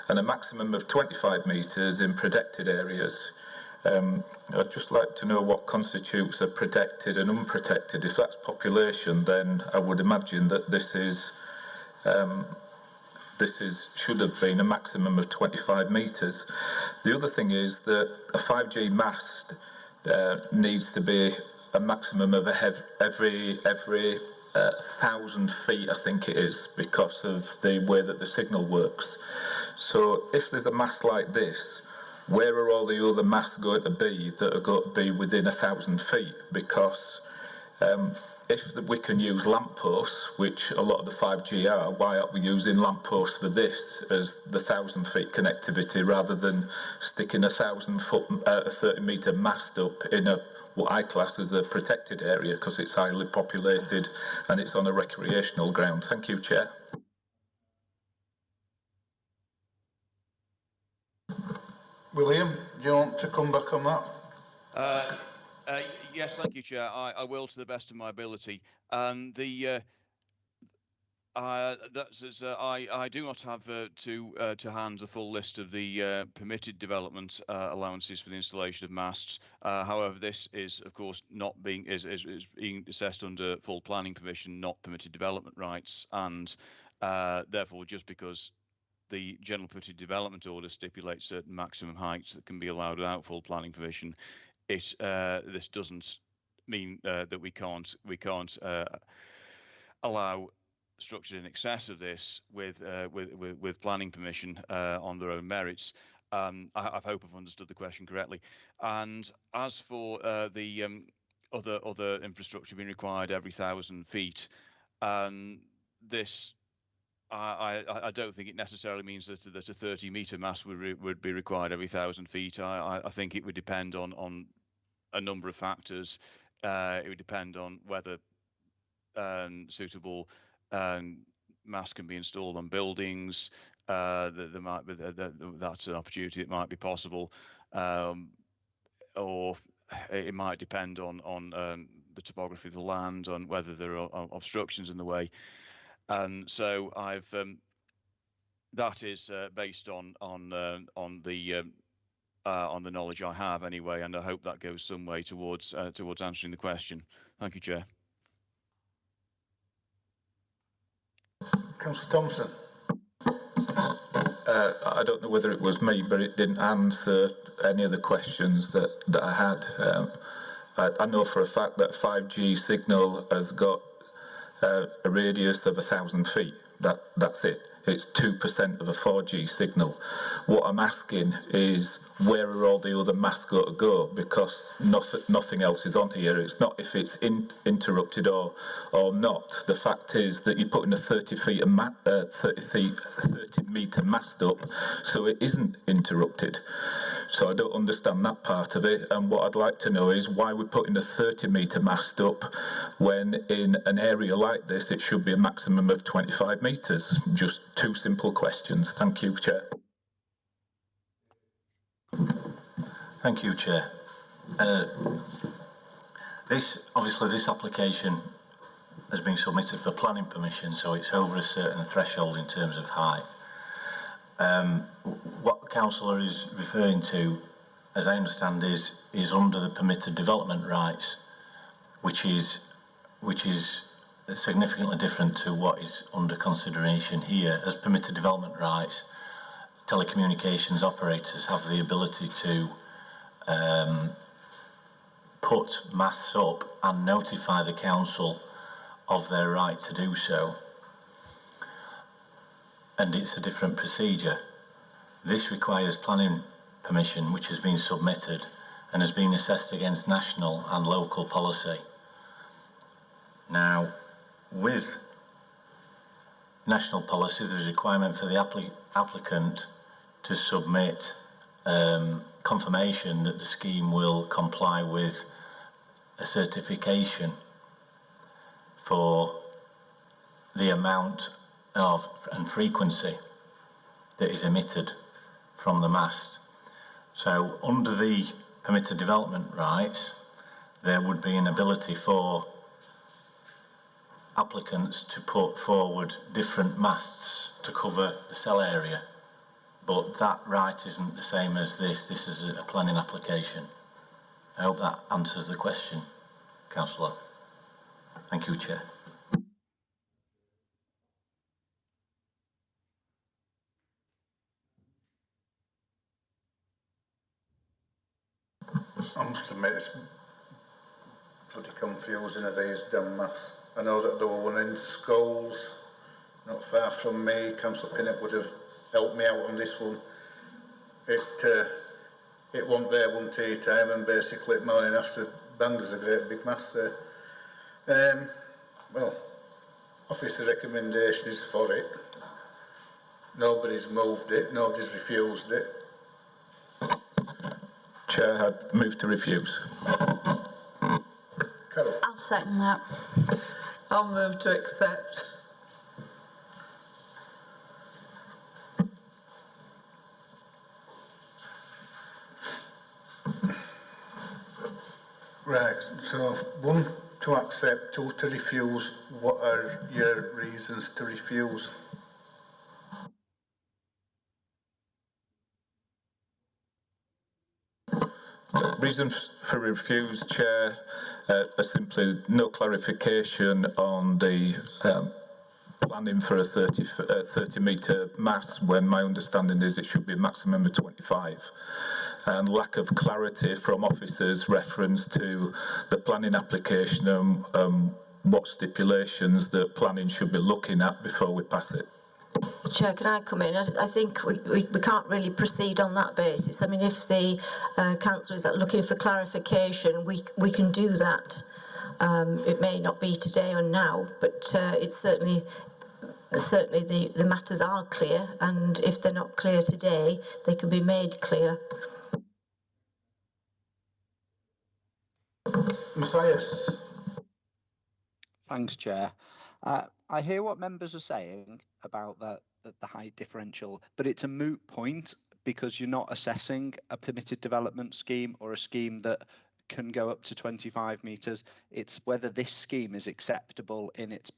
and a maximum of 25 metres in protected areas. I'd just like to know what constitutes a protected and unprotected. If that's population, then I would imagine that this should have been a maximum of 25 metres. The other thing is that a 5G mast needs to be a maximum of every 1,000 feet, I think it is, because of the way that the signal works. So if there's a mast like this, where are all the other masts going to be that are going to be within 1,000 feet? Because if we can use lampposts, which a lot of the 5G are, why aren't we using lampposts for this as the 1,000 feet connectivity rather than sticking a 30-metre mast up in what I class as a protected area because it's highly populated and it's on a recreational ground? Thank you, Chair. William, do you want to come back on that? Yes, thank you, Chair. I will to the best of my ability. And the I do not have to hand the full list of the permitted development allowances for the installation of masts. However, this is, of course, not being being assessed under full planning permission, not permitted development rights, and therefore, just because the general permitted development order stipulates certain maximum heights that can be allowed without full planning permission, this doesn't mean that we can't allow structured in excess of this with planning permission on their own merits. I hope I've understood the question correctly. And as for the other infrastructure being required every 1,000 feet, this I don't think it necessarily means that a 30-metre mast would be required every 1,000 feet. I think it would depend on a number of factors. It would depend on whether suitable masts can be installed on buildings. There might be that's an opportunity that might be possible, or it might depend on the topography of the land, on whether there are obstructions in the way. And so that is based on the knowledge I have anyway, and I hope that goes some way towards answering the question. Thank you, Chair. Councillor Thompson. I don't know whether it was me, but it didn't answer any of the questions that I had. I know for a fact that 5G signal has got a radius of 1,000 feet. That's it. It's 2% of a 4G signal. What I'm asking is, where are all the other masts going to go? Because nothing else is on here. It's not if it's interrupted or not. The fact is that you're putting a 30 metre mast up, so it isn't interrupted. So I don't understand that part of it. And what I'd like to know is why we're putting a 30-metre mast up when in an area like this it should be a maximum of 25 metres. Just two simple questions. Thank you, Chair. Thank you, Chair. This application has been submitted for planning permission, so it's over a certain threshold in terms of height. What the councillor is referring to, as I understand, is under the permitted development rights, which is significantly different to what is under consideration here. As permitted development rights, telecommunications operators have the ability to put masts up and notify the council of their right to do so. And it's a different procedure. This requires planning permission, which has been submitted and has been assessed against national and local policy. Now, with national policy, there's a requirement for the applicant to submit confirmation that the scheme will comply with a certification for the amount of and frequency that is emitted from the mast. So under the permitted development rights, there would be an ability for applicants to put forward different masts to cover the cell area, but that right isn't the same as this. This is a planning application. I hope that answers the question, Councillor. Thank you, Chair. I must admit, it's pretty confusing of these damn maths. I know that there were one in Scholes, not far from me. Councillor Pinnock would have helped me out on this one. It wasn't there one tea time, and basically the morning after, bang, there's a great big mast there. Well, officer recommendation is for it. Nobody's moved it, nobody's refused it. Chair, I'd move to refuse. Carol. I'll second that. I'll move to accept. Right, so one to accept or to refuse? What are your reasons to refuse? Reasons for refuse, Chair, are simply no clarification on the planning for a 30 metre mast, when my understanding is it should be a maximum of 25. And lack of clarity from officers reference to the planning application and what stipulations that planning should be looking at before we pass it. Chair, can I come in? I think we can't really proceed on that basis. I mean, if the council is looking for clarification, we can do that. It may not be today or now, but it's certainly the matters are clear, and if they're not clear today, they can be made clear. Matthias. Thanks, Chair. I hear what members are saying about the height differential, but it's a moot point because you're not assessing a permitted development scheme or a scheme that can go up to 25 metres. It's whether this scheme is acceptable in its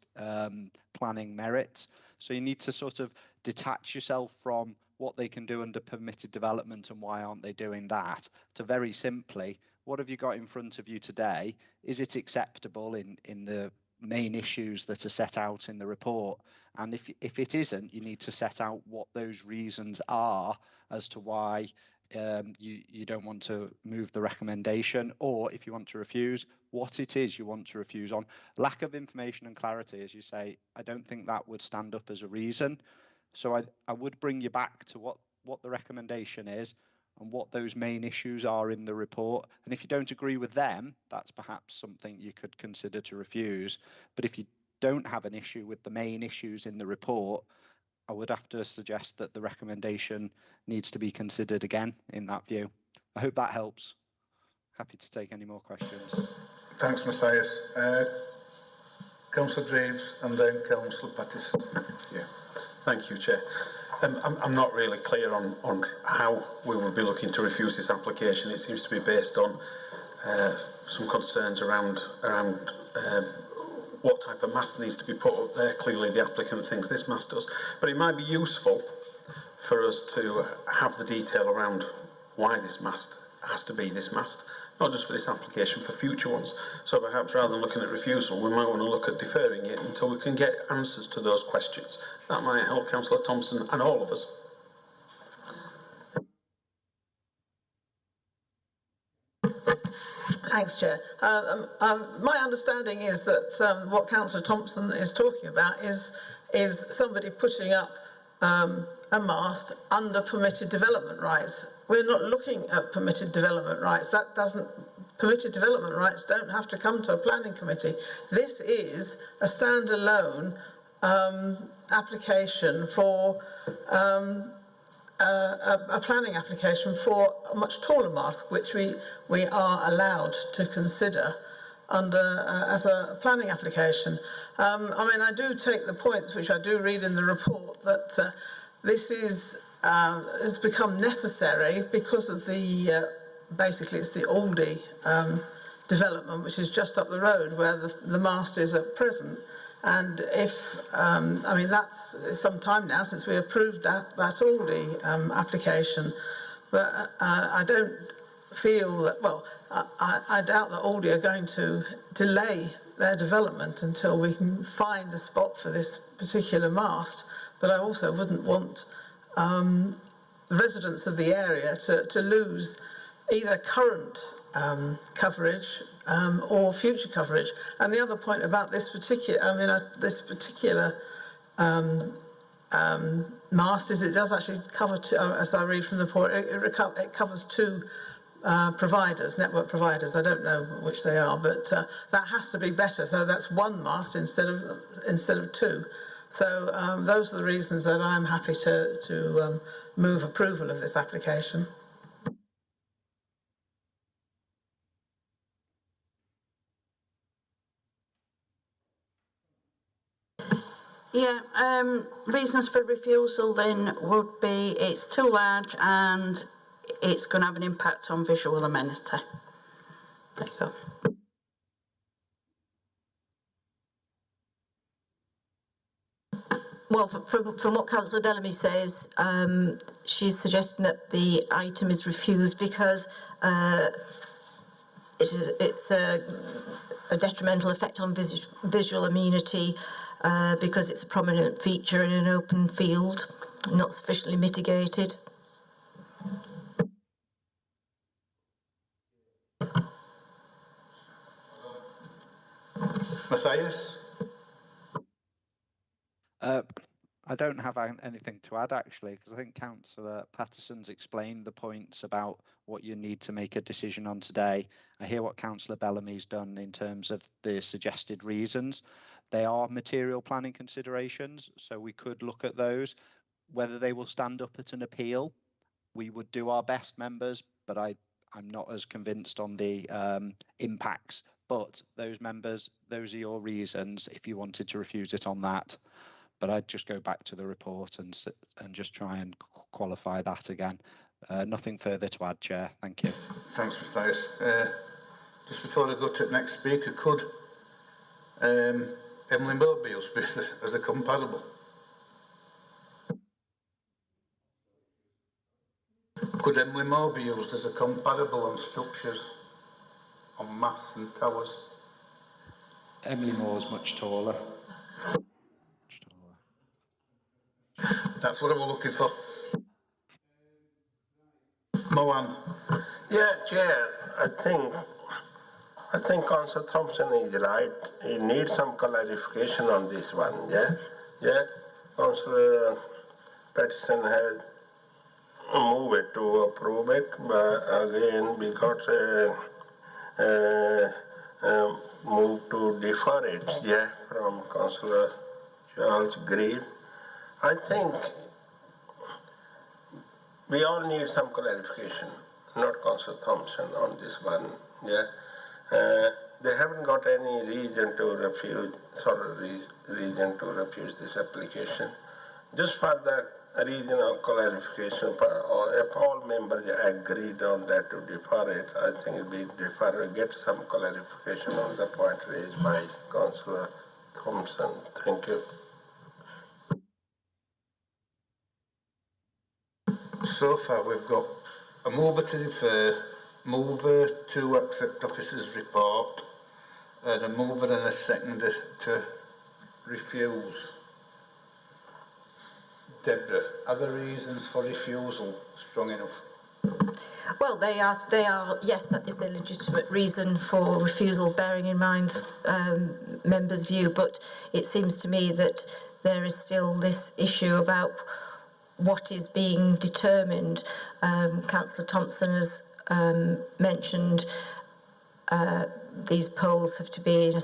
planning merits. So you need to sort of detach yourself from what they can do under permitted development and why aren't they doing that, to very simply, what have you got in front of you today? Is it acceptable in the main issues that are set out in the report? And if it isn't, you need to set out what those reasons are as to why you don't want to move the recommendation, or if you want to refuse, what it is you want to refuse on. Lack of information and clarity, as you say, I don't think that would stand up as a reason. So I would bring you back to what the recommendation is and what those main issues are in the report. And if you don't agree with them, that's perhaps something you could consider to refuse. But if you don't have an issue with the main issues in the report, I would have to suggest that the recommendation needs to be considered again in that view. I hope that helps. Happy to take any more questions. Thanks, Matthias. Councillor Graves and then Councillor Pattison. Yeah. Thank you, Chair. I'm not really clear on how we will be looking to refuse this application. It seems to be based on some concerns around what type of mast needs to be put up there. Clearly the applicant thinks this mast does, but it might be useful for us to have the detail around why this mast has to be this mast, not just for this application, for future ones. So perhaps rather than looking at refusal, we might want to look at deferring it until we can get answers to those questions. That might help Councillor Thompson and all of us. Thanks, Chair. My understanding is that what Councillor Thompson is talking about is somebody putting up a mast under permitted development rights. We're not looking at permitted development rights. Permitted development rights don't have to come to a planning committee. This is a standalone application for a planning application for a much taller mast, which we are allowed to consider under as a planning application. I mean, I do take the points which I do read in the report that this has become necessary because of the basically it's the Aldi development, which is just up the road where the mast is at present. And if, I mean, that's some time now since we approved that Aldi application, but I don't feel that, well, I doubt that Aldi are going to delay their development until we can find a spot for this particular mast. But I also wouldn't want the residents of the area to lose either current coverage or future coverage. And the other point about this particular, mast is it does actually cover two, as I read from the report, it covers two providers, network providers. I don't know which they are, but that has to be better. So that's one mast instead of two. So those are the reasons that I'm happy to move approval of this application. Yeah, reasons for refusal then would be it's too large and it's going to have an impact on visual amenity. There you go. Well, from what Councillor Bellamy says, she's suggesting that the item is refused because it's a detrimental effect on visual amenity because it's a prominent feature in an open field, not sufficiently mitigated. Matthias? I don't have anything to add, actually, because I think Councillor Patterson's explained the points about what you need to make a decision on today. I hear what Councillor Bellamy's done in terms of the suggested reasons. They are material planning considerations, so we could look at those. Whether they will stand up at an appeal, we would do our best, members, but I'm not as convinced on the impacts. But those members, those are your reasons if you wanted to refuse it on that. But I'd just go back to the report and just try and qualify that again. Nothing further to add, Chair. Thank you. Thanks, Matthias. Just before I go to the next speaker, could Emily Mobiles be as a comparable? Could Emily Moore be used as a comparable on structures, on masts and towers? Emily Moore's much taller. That's what I was looking for. Mohan. Yeah, Chair, I think Councillor Thompson is right. He needs some clarification on this one, yeah? Councillor Patterson has moved it to approve it, but again, we got move to defer it, from Councillor Charles Grieve. I think we all need some clarification, not Councillor Thompson on this one, They haven't got any reason to refuse this application. Just for the reason of clarification, or if all members agreed on that to defer it, I think it will be defer, get some clarification on the point raised by Councillor Thompson. Thank you. So far we've got a mover to defer, mover to accept officer's report, and a mover and a seconder to refuse. Deborah, are the reasons for refusal strong enough? Well, they are. Yes, that is a legitimate reason for refusal, bearing in mind members' view. But it seems to me that there is still this issue about what is being determined. Councillor Thompson has mentioned these poles have to be of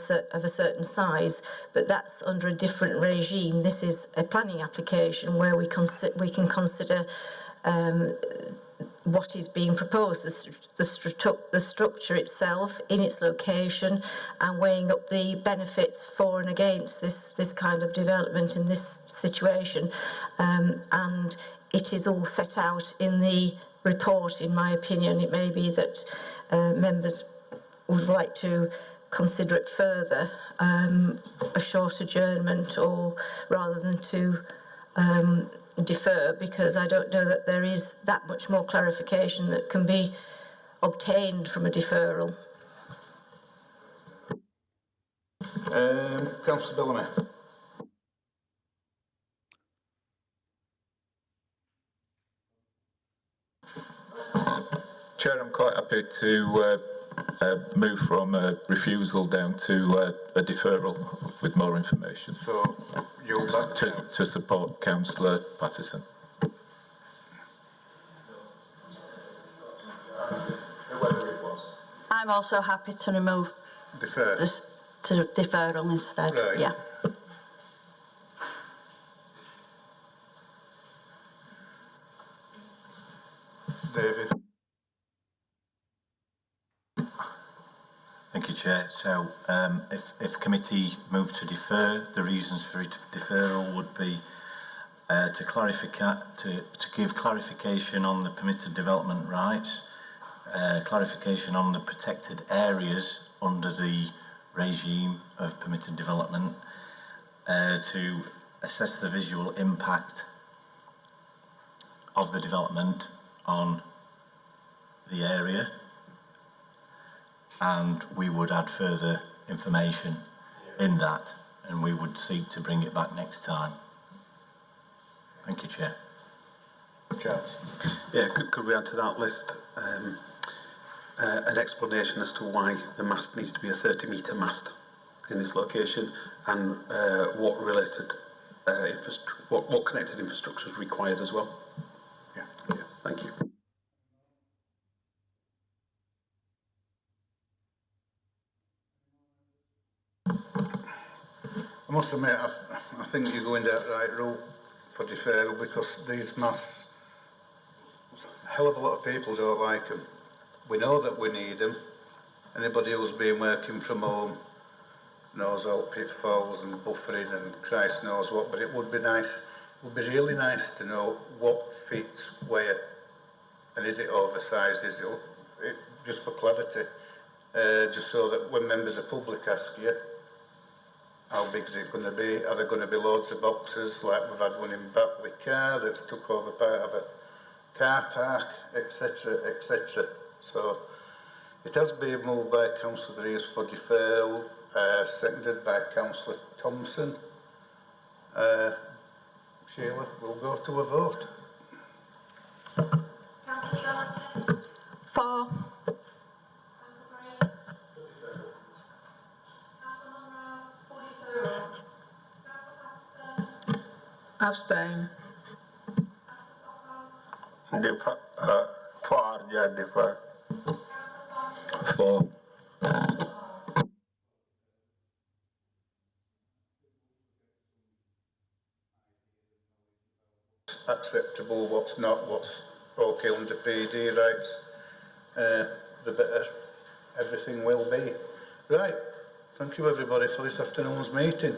a certain size, but that's under a different regime. This is a planning application where we can consider what is being proposed, the structure itself in its location, and weighing up the benefits for and against this kind of development in this situation. And it is all set out in the report, in my opinion. It may be that members would like to consider it further, a short adjournment, or rather than to defer, because I don't know that there is that much more clarification that can be obtained from a deferral. Councillor Bellamy. Chair, I'm quite happy to move from a refusal down to a deferral with more information. So you'll back to support Councillor Patterson. Whoever it was. I'm also happy to remove this to deferral instead. Right. Yeah. David. Thank you, Chair. So, if committee move to defer, the reasons for deferral would be to give clarification on the permitted development rights, clarification on the protected areas under the regime of permitted development, to assess the visual impact of the development on the area, and we would add further information in that, and we would seek to bring it back next time. Thank you, Chair. Charles. Yeah, could we add to that list an explanation as to why the mast needs to be a 30-metre mast in this location, and what related what connected infrastructure is required as well? Yeah. Thank you. I must admit, I think you're going down the right route for deferral, because these masts, a hell of a lot of people don't like them. We know that we need them. Anybody who's been working from home knows all pitfalls and buffering and Christ knows what, but it would be nice, it would be really nice to know what fits where, and is it oversized, is it just for clarity, just so that when members of public ask you, how big is it going to be? Are there going to be loads of boxes like we've had one in Batley Car that's took over part of a car park, etc., etc. So it has been moved by Councillor Rees for deferral, seconded by Councillor Thompson. Sheila, we'll go to a vote. Councillor For. Abstain. Defer, for, yeah, defer. For. Acceptable, what's not, what's okay under PD rights, the better everything will be. Right, thank you everybody for this afternoon's meeting.